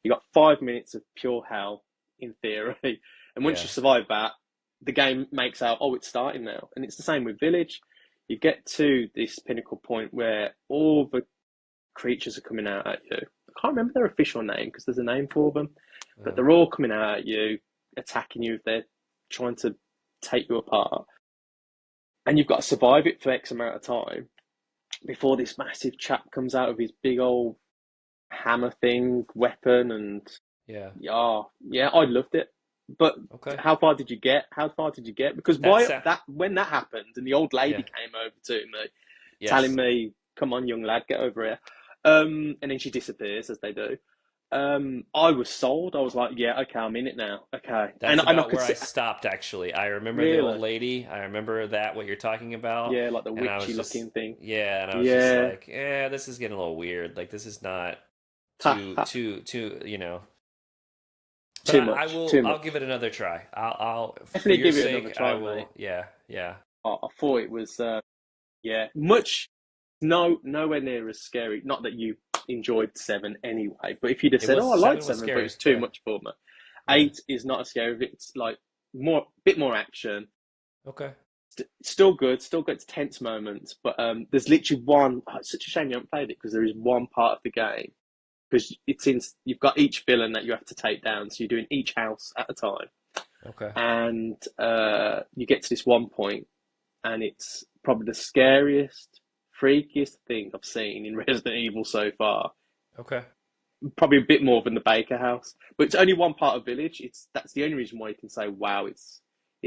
you got 5 minutes of pure hell in theory, and once you Yeah. survive that, the game makes out, oh, it's starting now, and it's the same with village. You get to this pinnacle point where all the creatures are coming out at you. I can't remember their official name because there's a name for them, but Yeah. they're all coming out at you, attacking you. They're trying to take you apart and you've got to survive it for X amount of time before this massive chap comes out of his big old hammer thing, weapon, and Yeah. yeah, yeah, I loved it. But Okay. how far did you get? How far did you get? Because That's when that happened and the old lady yeah. came over to me, telling Yes. me, "Come on, young lad, get over here," and then she disappears as they do. I was sold. I was like, "Yeah, okay, I'm in it now." Okay, That's and I about could where I see stopped, actually. I remember the old really, lady. I remember that, what you're talking about. yeah, like the And I witchy was just, looking thing. yeah, and I was just Yeah, like, this is getting a little weird. Like, this is not ha too, ha. too. But Too I'll much. give it another try. For Definitely your give it another sake, I try, mate. will, yeah, yeah, I thought it was, yeah, nowhere near as scary. Not that you enjoyed seven anyway, but if you'd have it said, was, "Oh, I liked 7 was seven, but it scary. was too Yeah, much for me," yeah. eight is not as scary. It's like bit more action. Okay. Still good, still got its tense moments, but there's literally one. Oh, it's such a shame you haven't played it because there is one part of the game because you've got each villain that you have to take down, so you're doing each house at a time, Okay. and you get to this one point, and it's probably the scariest, freakiest thing I've seen in Resident Evil so far. Okay. Probably a bit more than the Baker House, but it's only one part of Village. That's the only reason why you can say, wow, it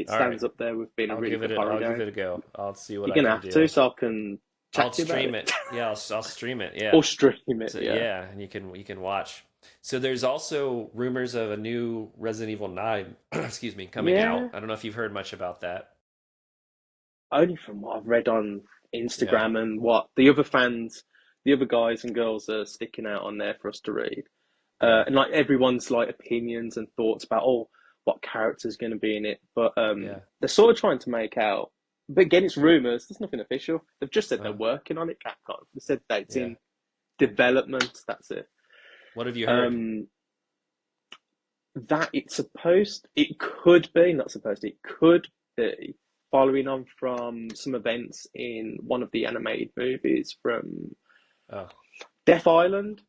All right. stands up there with being a really good horror I'll give game. it a go. I'll see what You're I gonna can have to, do. so I can I'll chat to you about stream it. it. Yeah, I'll stream it. Yeah. Or stream it, So yeah. yeah, and you can watch. So there's also rumors of a new Resident Evil 9, excuse me, coming out. Yeah, I don't know if you've heard much about that. only from what I've read on Yeah. Instagram and what the other fans, the other guys and girls are sticking out on there for us to read. Yeah. And like everyone's like opinions and thoughts about what character's going to be in it, but Yeah. they're sort of trying to make out. But again, it's rumors. There's nothing official. They've just said they're Uh, working on it. Capcom. They said that it's yeah. in development. That's it. What have you heard? Um, that it could be, not supposed to, it could be following on from some events in one of the animated movies from Oh, Death Island.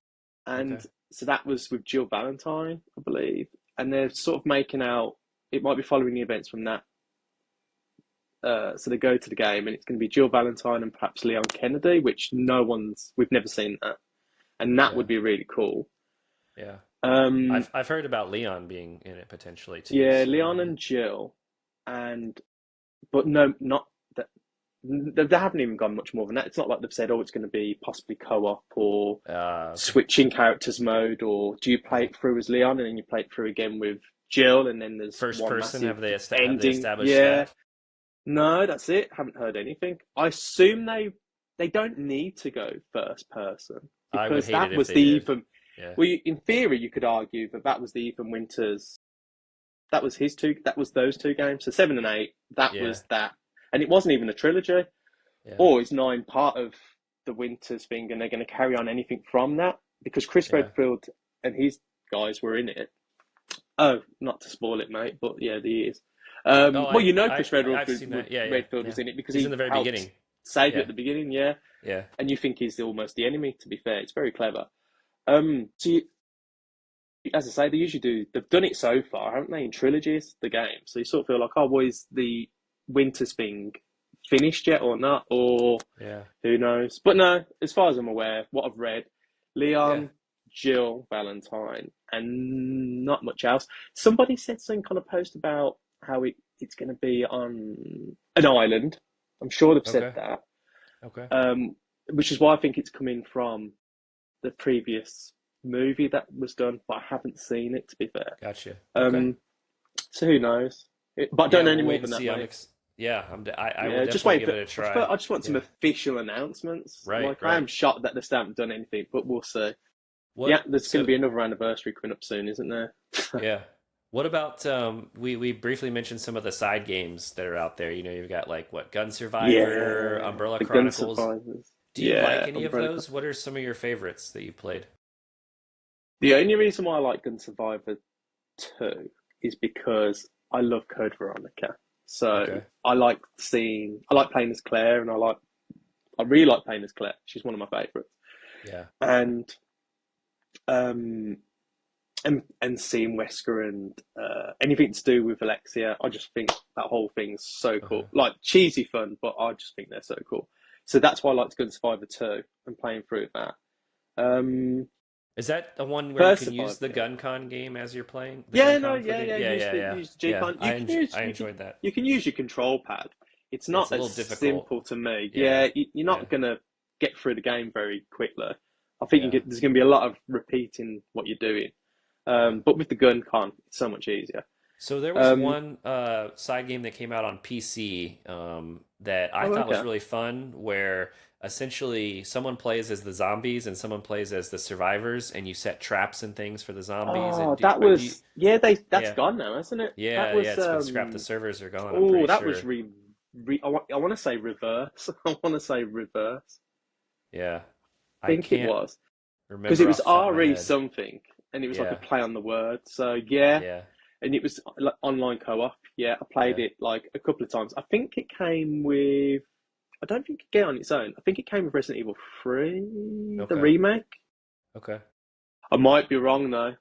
okay. And so that was with Jill Valentine, I believe. And they're sort of making out it might be following the events from that. So they go to the game and it's going to be Jill Valentine and perhaps Leon Kennedy, which we've never seen that. And that Yeah. would be really cool. Yeah. Um, I've heard about Leon being in it potentially too. yeah, So Leon yeah. and Jill, and but no, not that. They haven't even gone much more than that. It's not like they've said, "Oh, it's going to be possibly co-op or Okay. switching characters mode," or do you play Yeah. it through as Leon and then you play it through again with Jill, and then there's First one person, massive have they ending. established Yeah, that? no, that's it. Haven't heard anything. I assume they don't need to go first person I would because hate that it if was they the did. Ethan. Yeah. Well, in theory, you could argue that was the Ethan Winters. That was his two. That was those two games. So 7 and 8. That Yeah. was that, and it wasn't even a trilogy. Yeah. Or is 9 part of the Winters thing, and they're going to carry on anything from that because Chris Yeah. Redfield and his guys were in it. Oh, not to spoil it, mate, but yeah, he is. Oh, Well, Chris I've seen that. Yeah, yeah, Redfield yeah. was in it because He's in he the very helped beginning. save you at Yeah. the beginning, yeah. Yeah. And you think he's almost the enemy. To be fair, it's very clever. So as I say, they've done it so far, haven't they, in trilogies, the game? So you sort of feel like, oh, well, is the Winters thing finished yet or not? Or Yeah. who knows? But no, as far as I'm aware, what I've read, Yeah. Leon, Jill, Valentine, and not much else. Somebody said some kind of post about how it's going to be on an island. I'm sure they've said Okay. that, Okay. which is why I think it's coming from the previous movie that was done, but I haven't seen it, to be fair. Gotcha. Okay. Um, so who knows? But I don't Yeah, know we'll any more wait and than that, see. mate. I will Yeah, just definitely wait give for. it a try. I just want some Yeah. official announcements. Right. Like I am Right. shocked that they haven't done anything, but we'll see. Yeah, What? there's going to So be another anniversary coming up soon, isn't there? yeah. What about we briefly mentioned some of the side games that are out there. You know, you've got like what Gun Survivor, Yeah, Umbrella the Gun Chronicles. Survivors. Do you like Yeah, any of Umbrella. those? What are some of your favorites that you've played? The only reason why I like Gun Survivor 2 is because I love Code Veronica. So Okay. I like playing as Claire, and I really like playing as Claire. She's one of my favourites. Yeah. And um, and seeing Wesker and anything to do with Alexia, I just think that whole thing's so Okay. cool. Like cheesy fun, but I just think they're so cool. So that's why I like Gun Survivor 2 and playing through that. Is that the one where you First can use Survivor, the yeah. GunCon game as you're playing? The Yeah, no, GunCon for yeah, the yeah. yeah, Use yeah, the yeah, use the yeah. G-Con. You can use I enjoyed that. you can use your control pad. It's It's not a as little difficult. simple to me. Yeah, Yeah, you're yeah, not gonna get through the game very quickly. I think yeah, there's gonna be a lot of repeating what you're doing. yeah. But with the gun con, it's so much easier. So there was Um, one side game that came out on PC that I oh, thought was okay. really fun, where essentially someone plays as the zombies and someone plays as the survivors, and you set traps and things for the zombies. And Oh, that was yeah. That's yeah, gone now, isn't it? That yeah. was It's been scrapped. The servers are gone. I'm oh, pretty that was sure. I want to say reverse. I want to say reverse. Yeah, I I think it can't was because it remember was off the top of my RE head. something, and it was like a Yeah, play on the word. So yeah, yeah, and it was like online co-op. Yeah, I played yeah. it like a couple of times. I think it came with. I don't think it came on its own. I think it came with Resident Evil 3, the Okay, remake. okay. I might be wrong though.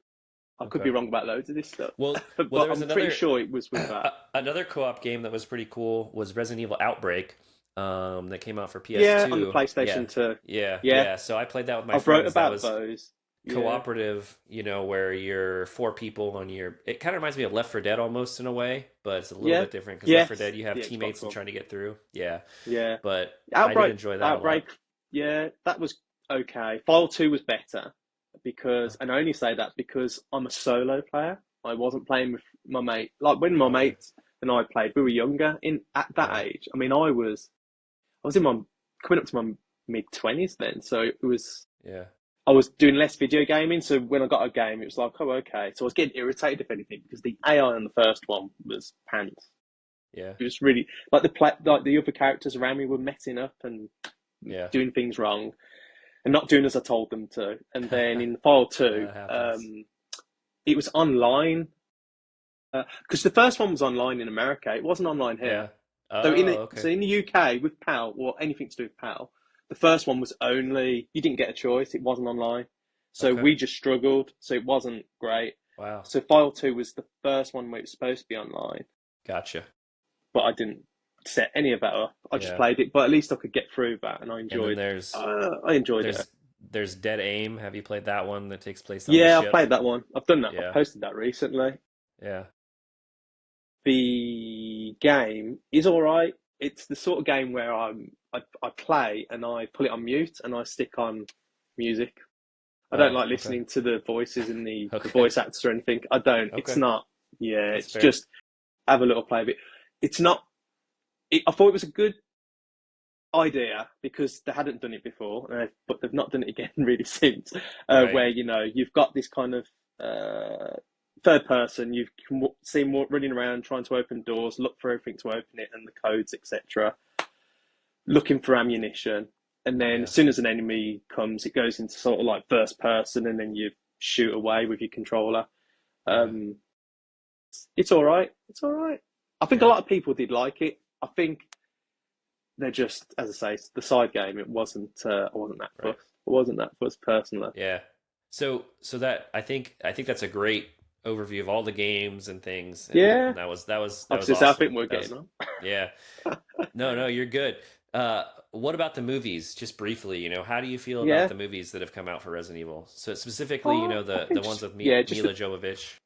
I could Okay. be wrong about loads of this stuff, Well, there but was I'm pretty another sure it was with that. another co-op game that was pretty cool was Resident Evil Outbreak, that came out for Yeah, on the PS2. Yeah, PlayStation 2. yeah, Yeah, yeah. So I played that with my I've wrote friends. That about was those. Yeah, cooperative, where you're four people on your. It kind of reminds me of Left 4 Dead almost in a way, but it's a little yeah, bit different because Left 4 yes, Dead you have yeah, it's quite teammates and cool. trying to get through. Yeah, Yeah, but I did Outbreak, enjoy that a Outbreak. lot. Yeah, that was okay. File 2 was better Oh, because, and I only say that because I'm a solo player. I wasn't playing with my mate. Like when my okay. mates and I played, we were younger. In at that Yeah, age, I mean, I was in my coming up to my mid 20s then, so it was. yeah, I was doing less video gaming, so when I got a game, it was like, oh, okay. So I was getting irritated, if anything, because the AI on the first one was pants. yeah, It was really like the other characters around me were messing up and yeah. doing things wrong and not doing as I told them to. And then in File Two, That happens. it was online because the first one was online in America. It wasn't online here. Yeah. So Oh, okay. in the UK with PAL or anything to do with PAL, the first one was only you didn't get a choice. It wasn't online, so Okay. we just struggled. So it wasn't great. Wow. So File Two was the first one where it was supposed to be online, Gotcha. but I didn't set any of that up. I just Yeah. played it, but at least I could get through that, and And then I enjoyed it. there's Dead Aim. Have you played that one that takes place on the Yeah, I've ship? played that one. I've done that. I've Yeah. posted that recently. Yeah. The game is all right. It's the sort of game where I play and I put it on mute and I stick on music. I don't Oh, like okay. listening to the voices and the Okay. voice actors or anything. I don't. It's Okay. not. Yeah, That's it's fair. just have a little play of it. It's not. I thought it was a good idea because they hadn't done it before, but they've not done it again really since. Right. Where you've got this kind of third person, you can see them running around trying to open doors, look for everything to open it and the codes, etc. Looking for ammunition, and then Yeah. as soon as an enemy comes, it goes into sort of like first person, and then you shoot away with your controller. Yeah. Um, it's all right. It's all right. I think a Yeah. lot of people did like it. I think they're just, as I say, the side game. It wasn't. I wasn't that Right. fussed. I wasn't that fussed personally. Yeah. So that I think that's a great overview of all the games and things, and Yeah, that was obviously, so I think awesome. we're That getting was on. yeah. No, no, you're good. What about the movies? Just briefly, how do you feel about Yeah. the movies that have come out for Resident Evil? So specifically, I the think ones with just Mila Jovovich.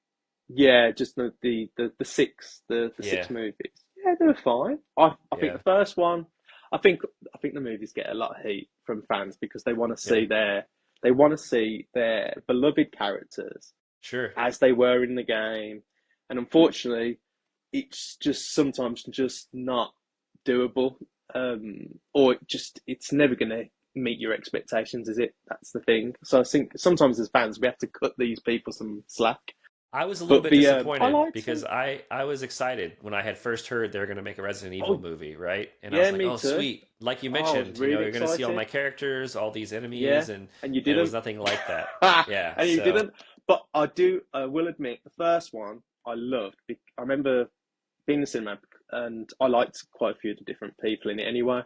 just the six Yeah, movies. Yeah, they were fine. I think yeah, the first one. I think the movies get a lot of heat from fans because yeah. they want to see their beloved characters Sure. as they were in the game, and unfortunately, it's just sometimes just not doable, or it's never going to meet your expectations, is it? That's the thing. So I think sometimes as fans we have to cut these people some slack. I was a little But bit the I disappointed liked because them. I was excited when I had first heard they were going to make a Resident Evil Oh movie, right? And I was yeah, like, me oh, too. sweet. Like you Oh, I was mentioned, really you're going to see all excited. my characters, all these Yeah, enemies, and and you it was didn't. nothing like that. Yeah. And you So didn't. But I will admit, the first one I loved. I remember being in the cinema, and I liked quite a few of the different people in it anyway.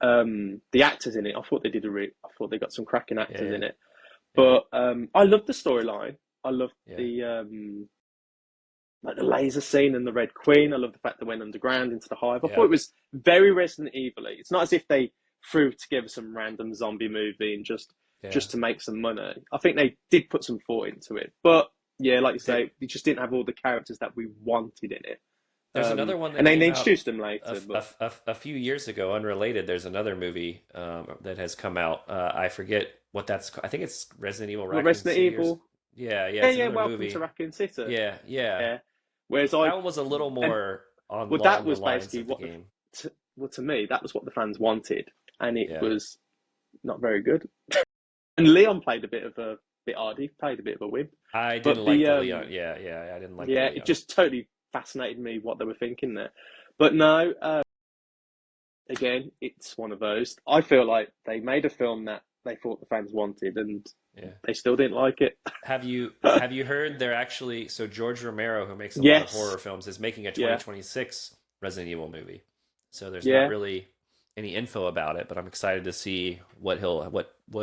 The actors in it, I thought they got some cracking yeah, actors yeah, in it. yeah, But I loved the storyline. I loved yeah, the like the laser scene and the Red Queen. I love the fact they went underground into the hive. I thought yeah, it was very Resident Evil. It's not as if they threw together some random zombie movie and yeah. just to make some money. I think they did put some thought into it, but yeah, like you There, say, they just didn't have all the characters that we wanted in it. there's another one that And then they came out introduced them later, but a few years ago, unrelated. There's another movie that has come out. I forget what that's called. I think it's Resident Evil well, Raccoon Resident City Evil, yeah, yeah. yeah, It's yeah, another Welcome to movie. Raccoon City, Yeah, yeah. yeah. Whereas That one was a little and more on well, that along the was lines basically of the game. to me, that was what the fans wanted, and it Yeah. was not very good. And Leon played a bit of a bit odd. He played a bit of a wimp. I But didn't like the the Leon. Yeah, yeah. I didn't like the yeah, it Leon. just totally fascinated me what they were thinking there. But no, again, it's one of those. I feel like they made a film that they thought the fans wanted, and Yeah. they still didn't like it. Have you heard they're actually so George Romero, who makes a lot of Yes, horror films, is making a yeah, 2026 Resident Evil movie. So there's not yeah, really any info about it, but I'm excited to see what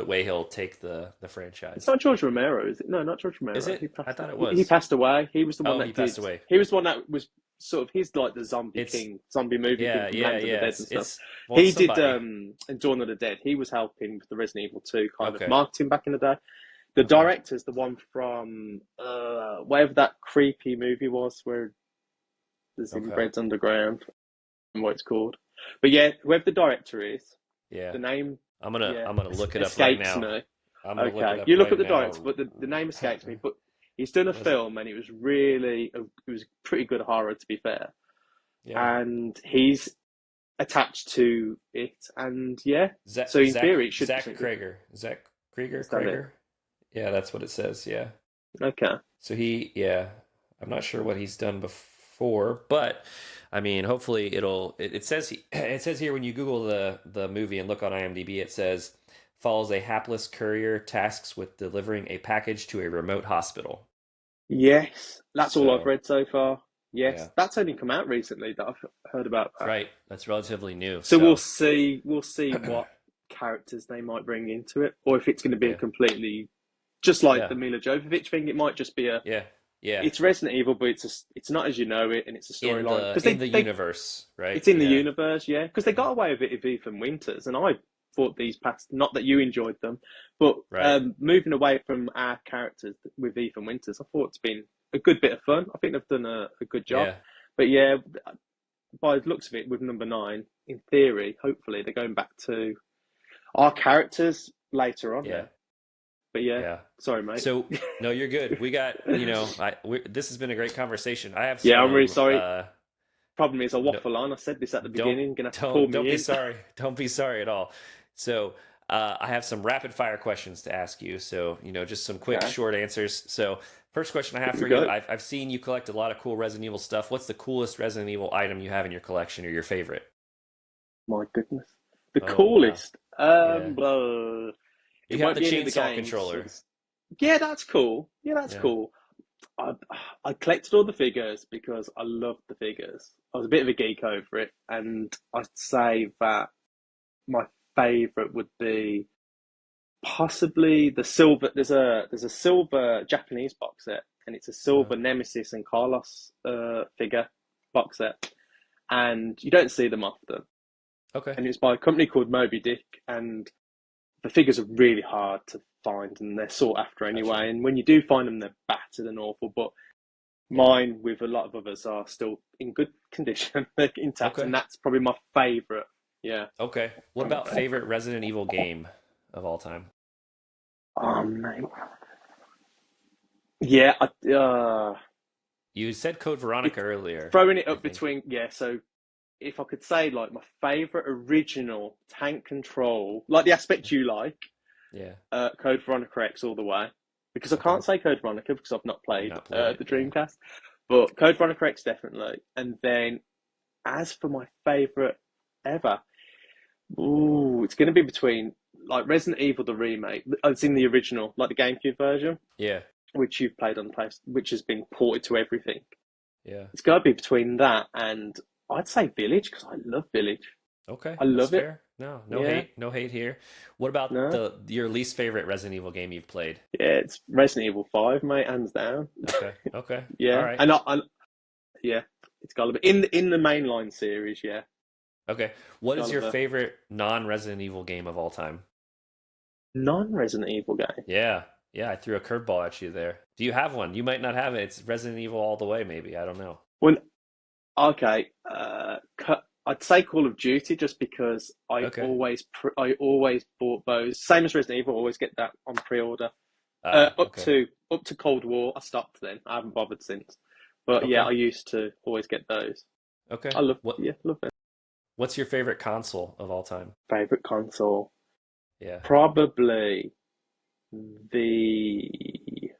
way he'll take the It's franchise. not George Romero, is it? No, not George Is Romero. He it? I passed. thought it He was. passed away. He was the one Oh, that he passed did. away. He was the one that was sort of. He's like the zombie It's king, zombie movie king yeah, from yeah, Land of the yeah. Dead and stuff. Well, it's He did somebody. in Dawn of the Dead. He was helping with the Resident Evil 2 kind of Okay, marketing back in the day. The okay, director's the one from whatever that creepy movie was where there's okay. inbreds underground and what it's called. But yeah, whoever the director is, Yeah, the name yeah I'm gonna look it up right escapes now. me. I'm gonna look it Okay, up you look at right the director, now. but the name escapes me. But he's done a Was film, and it was really it was pretty good horror, to be fair. yeah. And he's attached to it, and yeah. So in theory, it should be something good. Zach Krieger, Is that it? Krieger. Yeah, that's what it says. Yeah. Okay. So yeah, I'm not sure what he's done before, but I mean, hopefully it says it says here when you Google the movie and look on IMDb, it says follows a hapless courier tasks with delivering a package to a remote hospital. Yes, that's all I've So read so far. yeah, Yes, that's only come out recently that I've heard about that. right. That's relatively new. So we'll So see. We'll see what characters they might bring into it, or if it's going to be a yeah, completely just like yeah, the Mila Jovovich thing. It might just be a yeah, yeah. it's Resident Evil, but it's not as you know it, and it's a storyline because In the they universe, right? it's in the Yeah, universe, yeah. Because they yeah. got away with it with Ethan Winters, and I thought these past not that you enjoyed them, but Right. moving away from our characters with Ethan Winters, I thought it's been a good bit of fun. I think they've done a good job, Yeah. but yeah, by the looks of it, with number nine, in theory, hopefully they're going back to our characters later on Yeah. now. But yeah, Yeah. sorry, mate. So no, you're good. We got, this has been a great conversation. I have Yeah, I'm really some sorry. Problem is, I no waffle on. I said this at the beginning. You're gonna have to pull don't me be in. sorry. Don't be sorry at all. So, I have some rapid fire questions to ask you. So, just some quick Okay, short answers. So, first question I have here we for you, go. I've seen you collect a lot of cool Resident Evil stuff. What's the coolest Resident Evil item you have in your collection or your favorite? My goodness, the Oh, wow. coolest. Yeah. It You have won't the be any of the chainsaw games. controller. Yeah, that's cool. Yeah, that's Yeah. cool. I I collected all the figures because I loved the figures. I was a bit of a geek over it, and I'd say that my favourite would be possibly the silver. There's a silver Japanese box set, and it's a silver Nemesis and Carlos figure box set, and you don't see them often. Okay. And it's by a company called Moby Dick, and the figures are really hard to find, and they're sought after Gotcha. anyway. And when you do find them, they're battered and awful. But Yeah. mine, with a lot of others, are still in good condition, they're intact, Okay. and that's probably my favourite. Yeah. Okay. What about favorite Resident Evil game of all time? Oh mate. Yeah. You said Code Veronica It's earlier, throwing it I up think. between yeah. So if I could say like my favourite original tank control, like the aspect you like, Yeah. Code Veronica X all the way. Because I Okay. can't say Code Veronica because I've not You've played not played it. the Yeah. Dreamcast. But Code Veronica X definitely. And then as for my favourite ever, ooh, it's going to be between like Resident Evil the remake. It's in the original, like the GameCube version, Yeah. which you've played on the place, which has been ported to everything. Yeah. It's got to be between that and I'd say Village because I love Village. Okay. I That's love it. fair. No, no Yeah. hate. No hate here. What about No. your least favorite Resident Evil game you've played? Yeah, it's Resident Evil 5, mate, hands down. Okay. Okay. All Yeah, right. and yeah, it's got to be in the mainline series. Yeah, Okay. What is your Gulliver. favorite non-Resident Evil game of all time? Non-Resident Evil game. Yeah. Yeah, I threw a curveball at you there. Do you have one? You might not have it. It's Resident Evil all the way, maybe. I don't know. Well, okay, I'd say Call of Duty just because Okay. I always bought those. Same as Resident Evil, always get that on pre-order. Ah, Up okay. to Cold War, I stopped then. I haven't bothered since. But yeah, Okay. I used to always get those. Okay. I love it. What's your favorite console of all time? Favorite console, Yeah. probably the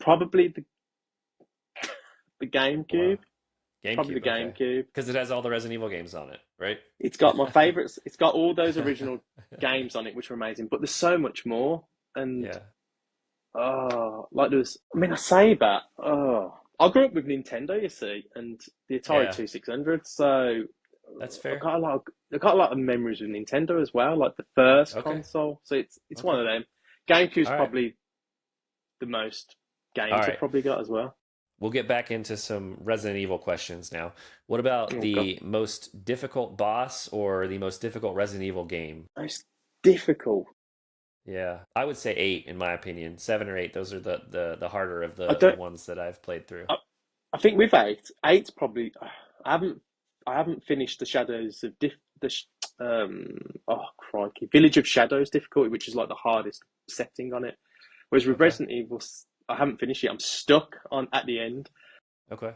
probably the Wow. GameCube. Probably the GameCube, okay. GameCube. Because it has all the Resident Evil games on it, right? It's got my favorites. It's got all those original games on it, which are amazing. But there's so much more. And Yeah. like there's. I mean, I say that. I grew up with Nintendo, you see, and the Atari Yeah. 2600. So That's I've fair. got a lot of I've got a lot of memories with Nintendo as well, like the first Okay. console. So it's one Okay. of them. GameCube's All right. probably the most All games I've right. probably got as well. We'll get back into some Resident Evil questions now. What about Oh god, the most difficult boss or the most difficult Resident Evil game? most difficult. Yeah, I would say eight in my opinion. Seven or eight, those are the harder of I the don't. ones that I've played through. I think with eight's probably. I haven't. I haven't finished the Shadows of oh crikey, Village of Shadows difficulty, which is like the hardest setting on it. Whereas with Okay. Resident Evil, I haven't finished it. I'm stuck on at the end. Okay.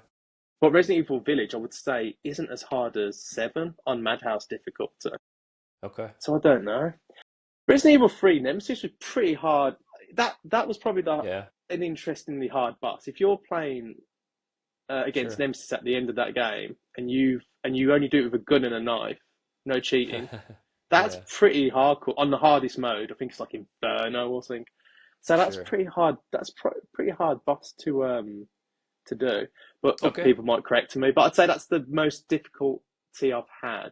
But Resident Evil Village, I would say, isn't as hard as seven on Madhouse difficulty. Okay. So I don't know. Resident Evil 3 Nemesis was pretty hard. That was probably Yeah. an interestingly hard boss. If you're playing against Sure. Nemesis at the end of that game, and you only do it with a gun and a knife, no cheating, that's Yeah. pretty hardcore on the hardest mode. I think it's like Inferno or something. So that's Sure. pretty hard. Pretty hard boss to do. But other Okay. people might correct me. But I'd say that's the most difficulty I've had.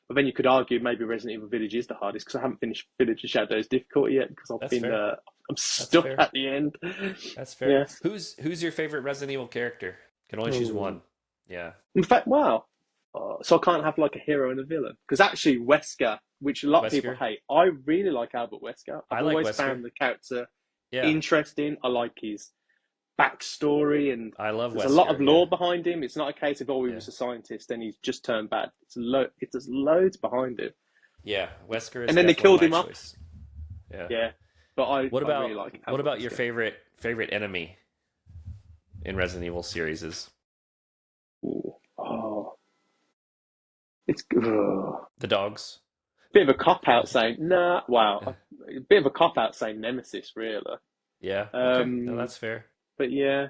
But then you could argue maybe Resident Evil Village is the hardest because I haven't finished Village of Shadows difficulty yet because That's fair. I'm That's stuck fair. at the end. That's fair. Yes. Who's your favorite Resident Evil character? Can only choose Oh. one. Yeah. In fact, wow. So I can't have like a hero and a villain because actually Wesker, which a lot of people Wesker. hate, I really like Albert Wesker. I I've like always Wesker. found the character Yeah. interesting. I like his backstory and I love there's a lot of Wesker. Yeah. lore behind him. It's not a case of he Yeah. was a scientist and he's just turned bad. There's loads behind him. Yeah. Wesker is And then they definitely killed my him off. choice. Yeah. Yeah, but What I really like what Albert about your Wesker. favorite enemy in Resident Evil series is? Ooh. Oh, it's ugh. The dogs. Bit of a cop out saying nah. Wow, a bit of a cop out saying Nemesis, really. Yeah. Okay. No, Um, that's fair. but yeah,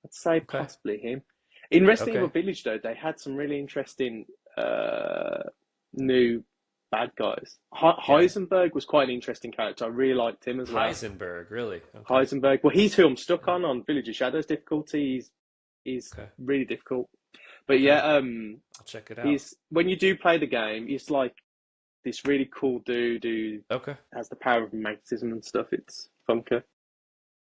I'd say Okay. possibly him. In Resident Evil Okay. Village, though, they had some really interesting new bad guys. Yeah. Heisenberg was quite an interesting character. I really liked him as well. Heisenberg, really? Okay. Heisenberg. Well, he's who I'm stuck Yeah. on Village of Shadows difficulty. He's Okay. really difficult. But Okay. yeah, I'll check it out. he's when you do play the game, he's like this really cool dude who Okay. has the power of magnetism and stuff. It's funky.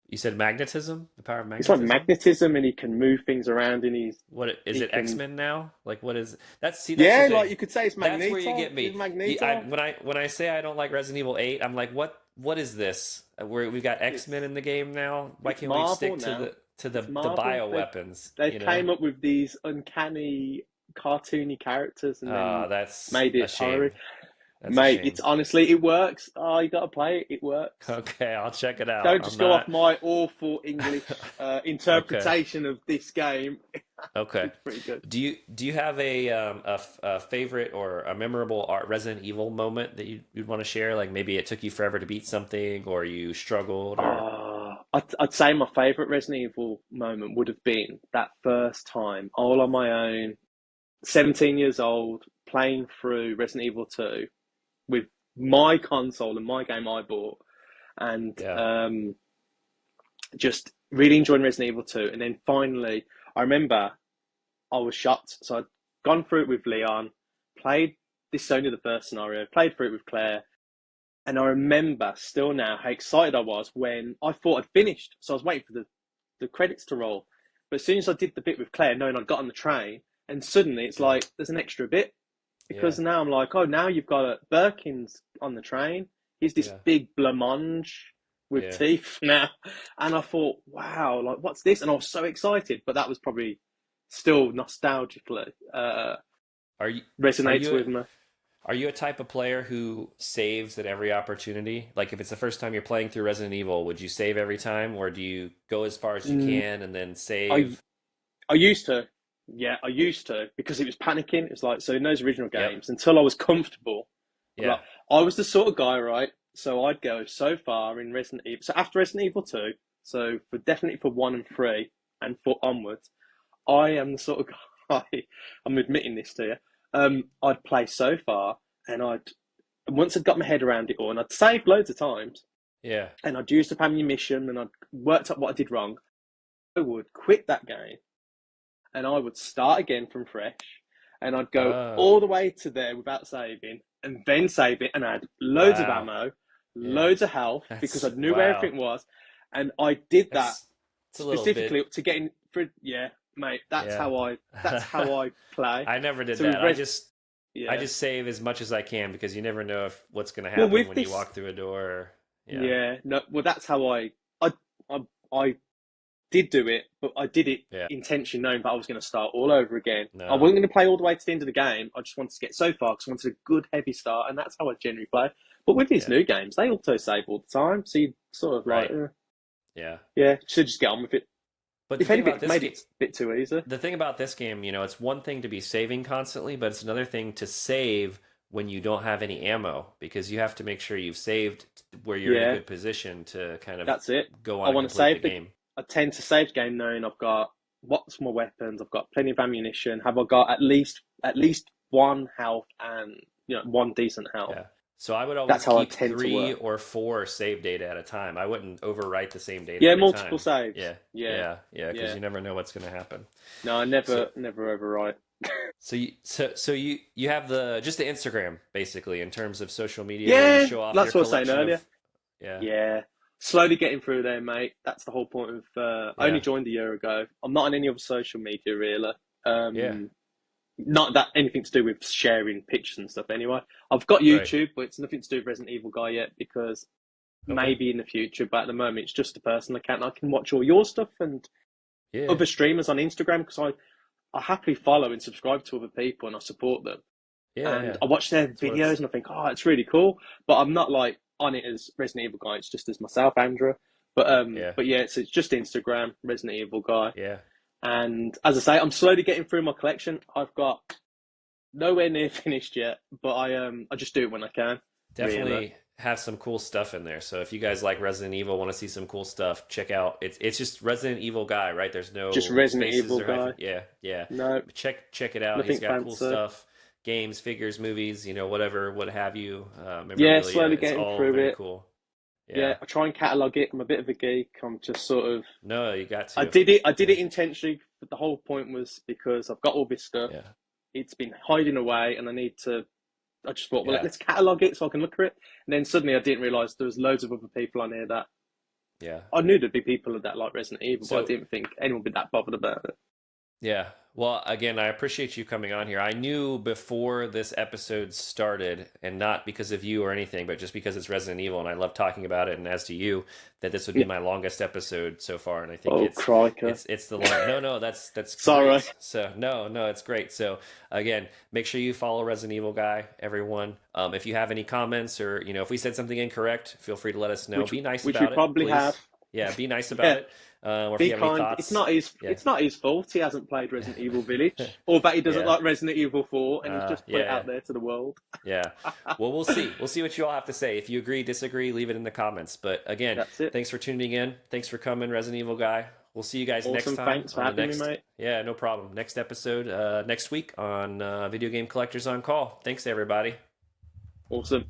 You said magnetism? The power of It's like magnetism? magnetism, and he can move things around, and Is he it can. X-Men now? Like what is that's that's the Yeah, like thing. you could say it's That's where you Magneto. get He's me. Magneto. When I say I don't like Resident Evil 8, I'm like, what is this? We've got X-Men It's in the game now. Why it's can't we Marvel stick now. to It's the Marvel. bio weapons, They've you know? came up with these uncanny, cartoony characters, and then That's made a it horror. shame. That's a Mate, it's shame. honestly it works. Oh, you gotta play it. It works. Okay, I'll check it out. Don't I'm just go off not my awful English okay. interpretation of this game. Okay. It's pretty good. Do you have a favorite or a memorable Resident Evil moment that you'd want to share? Like maybe it took you forever to beat something, or you struggled, or I'd say my favourite Resident Evil moment would have been that first time, all on my own, 17 years old, playing through Resident Evil 2 with my console and my game I bought, and yeah, just really enjoying Resident Evil 2. And then finally, I remember I was shocked. So I'd gone through it with Leon, played this is only the first scenario, played through it with Claire, and I remember still now how excited I was when I thought I'd finished. So I was waiting for the credits to roll. But as soon as I did the bit with Claire, knowing I'd got on the train, and suddenly it's yeah, like there's an extra bit yeah, because now I'm like, oh, now you've got Birkin's on the train. He's this yeah, big blancmange with yeah. teeth now, and I thought, wow, like what's this? And I was so excited. But that was probably still nostalgically Are you are resonates you with me. are you a type of player who saves at every opportunity? Like if it's the first time you're playing through Resident Evil, would you save every time, or do you go as far as you Mm, can and then I save? I used to, yeah, I used to because it was panicking. It was like so in those original Yep. games until I was comfortable. I'm Yeah. like, I was the sort of guy, right? So I'd go so far in Resident Evil. So after Resident Evil 2, so for definitely for 1 and 3 and 4 onwards, I am the sort of guy, I'm admitting this to you, I'd play so far and once I'd got my head around it all and I'd saved loads of times Yeah. and I'd used up ammunition and I'd worked out what I did wrong, I would quit that game and I would start again from fresh. and I'd go Oh, all the way to there without saving, and then save it, and I had loads of wow. ammo, Yeah. loads of health because I That's knew where wow. everything was, and I did that That's it's a little bit. specifically to get in for. Yeah, mate, Yeah. that's how I play. I never did So with that. I yeah, just save as much as I can because you never know if what's going to well happen with when you this, walk through a door. Yeah. yeah, no, well that's how I I, I did do it, but I did it Yeah. intentionally knowing that I was going to start all over again. I No. wasn't going to play all the way to the end of the game. I just wanted to get so far because I wanted a good heavy start, and that's how I generally play. But with these Yeah. new games, they auto save all the time, so you sort of like, Right. Yeah. yeah, should just get on with it. But the If thing anything, about it's this made game, it a bit too easy. the thing about this game, it's one thing to be saving constantly, but it's another thing to save when you don't have any ammo because you have to make sure you've saved where you're in a Yeah, good position to kind of that's it. go I on and want to complete the save the. game. I tend to save the game knowing I've got what's my weapons. I've got plenty of ammunition. Have I got at least one health and one decent health? Yeah. So I would That's always how I keep tend to three work. or four save data at a time. I wouldn't overwrite the same data Yeah, every multiple time. saves. Yeah. Yeah, Yeah. Because yeah. you never know what's going to happen. No, I So, never overwrite. so you have just the Instagram basically in terms of social media where you Yeah, show off your that's what I was saying collection earlier. of. Yeah. Yeah, slowly getting through there, mate. That's the whole point of. I only Yeah. joined a year ago. I'm not on any other social media really. Yeah. Um, Not that anything to do with sharing pictures and stuff. Anyway, I've got Right. YouTube, but it's nothing to do with Resident Evil Guy yet because Okay. maybe in the future. But at the moment, it's just a personal account. I can watch all your stuff and Yeah. other streamers on Instagram because I happily follow and subscribe to other people and I support them. Yeah. And Yeah. I watch their That's what videos it's. and I think, oh, it's really cool. But I'm not like on it as Resident Evil Guy. It's just as myself, Andrew. But Yeah. but yeah, it's just Instagram, Resident Evil Guy. Yeah. And as I say, I'm slowly getting through my collection. I've got nowhere near finished yet, but I just do it when I can. Really, Definitely have some cool stuff in there. So if you guys like Resident Evil, want to see some cool stuff, check out. It's just Resident Evil Guy, right? There's just no Resident spaces Evil or Guy. hyphen. Yeah. Yeah. No, Check it out. He's nothing got cool fancy. stuff. Games, figures, movies, whatever, what have you, Yeah, memorabilia. slowly It's getting all through very it. cool. Yeah, Yeah. I try and catalog it. I'm a bit of a geek. I'm just sort of. No, you got I to. did it. I did Yeah. it intentionally. But the whole point was because I've got all this stuff. Yeah. It's been hiding away, and I need to. I just thought, well, Yeah. let's catalog it so I can look at it. And then suddenly I didn't realise there was loads of other people on here that Yeah. I knew there'd be people that like Resident Evil, but I So didn't think anyone would be that bothered about it. yeah. Well, again, I appreciate you coming on here. I knew before this episode started, and not because of you or anything, but just because it's Resident Evil and I love talking about it, and as do you, that this would be my longest episode so far. And I think Oh, crikey. it's the long. No, no, that's Sorry. great. So no, it's great. So again, make sure you follow Resident Evil Guy, everyone. If you have any comments or if we said something incorrect, feel free to let us know. Which Be nice which we about it, probably have. please. Yeah, be nice about Yeah, it. Or if be you have any kind. It's thoughts, not his. yeah. It's not his fault. He hasn't played Resident Evil Village, or that he doesn't Yeah. like Resident Evil 4, and he's just put it Yeah. out there to the world. Yeah. Well, we'll see. We'll see what you all have to say. If you agree, disagree, leave it in the comments. But again, That's it. thanks for tuning in. Thanks for coming, Resident Evil Guy. We'll see you guys next Awesome. time Thanks for on the having me, next. mate. Yeah, no problem. Next episode next week on Video Game Collectors on Call. Thanks, everybody. Awesome.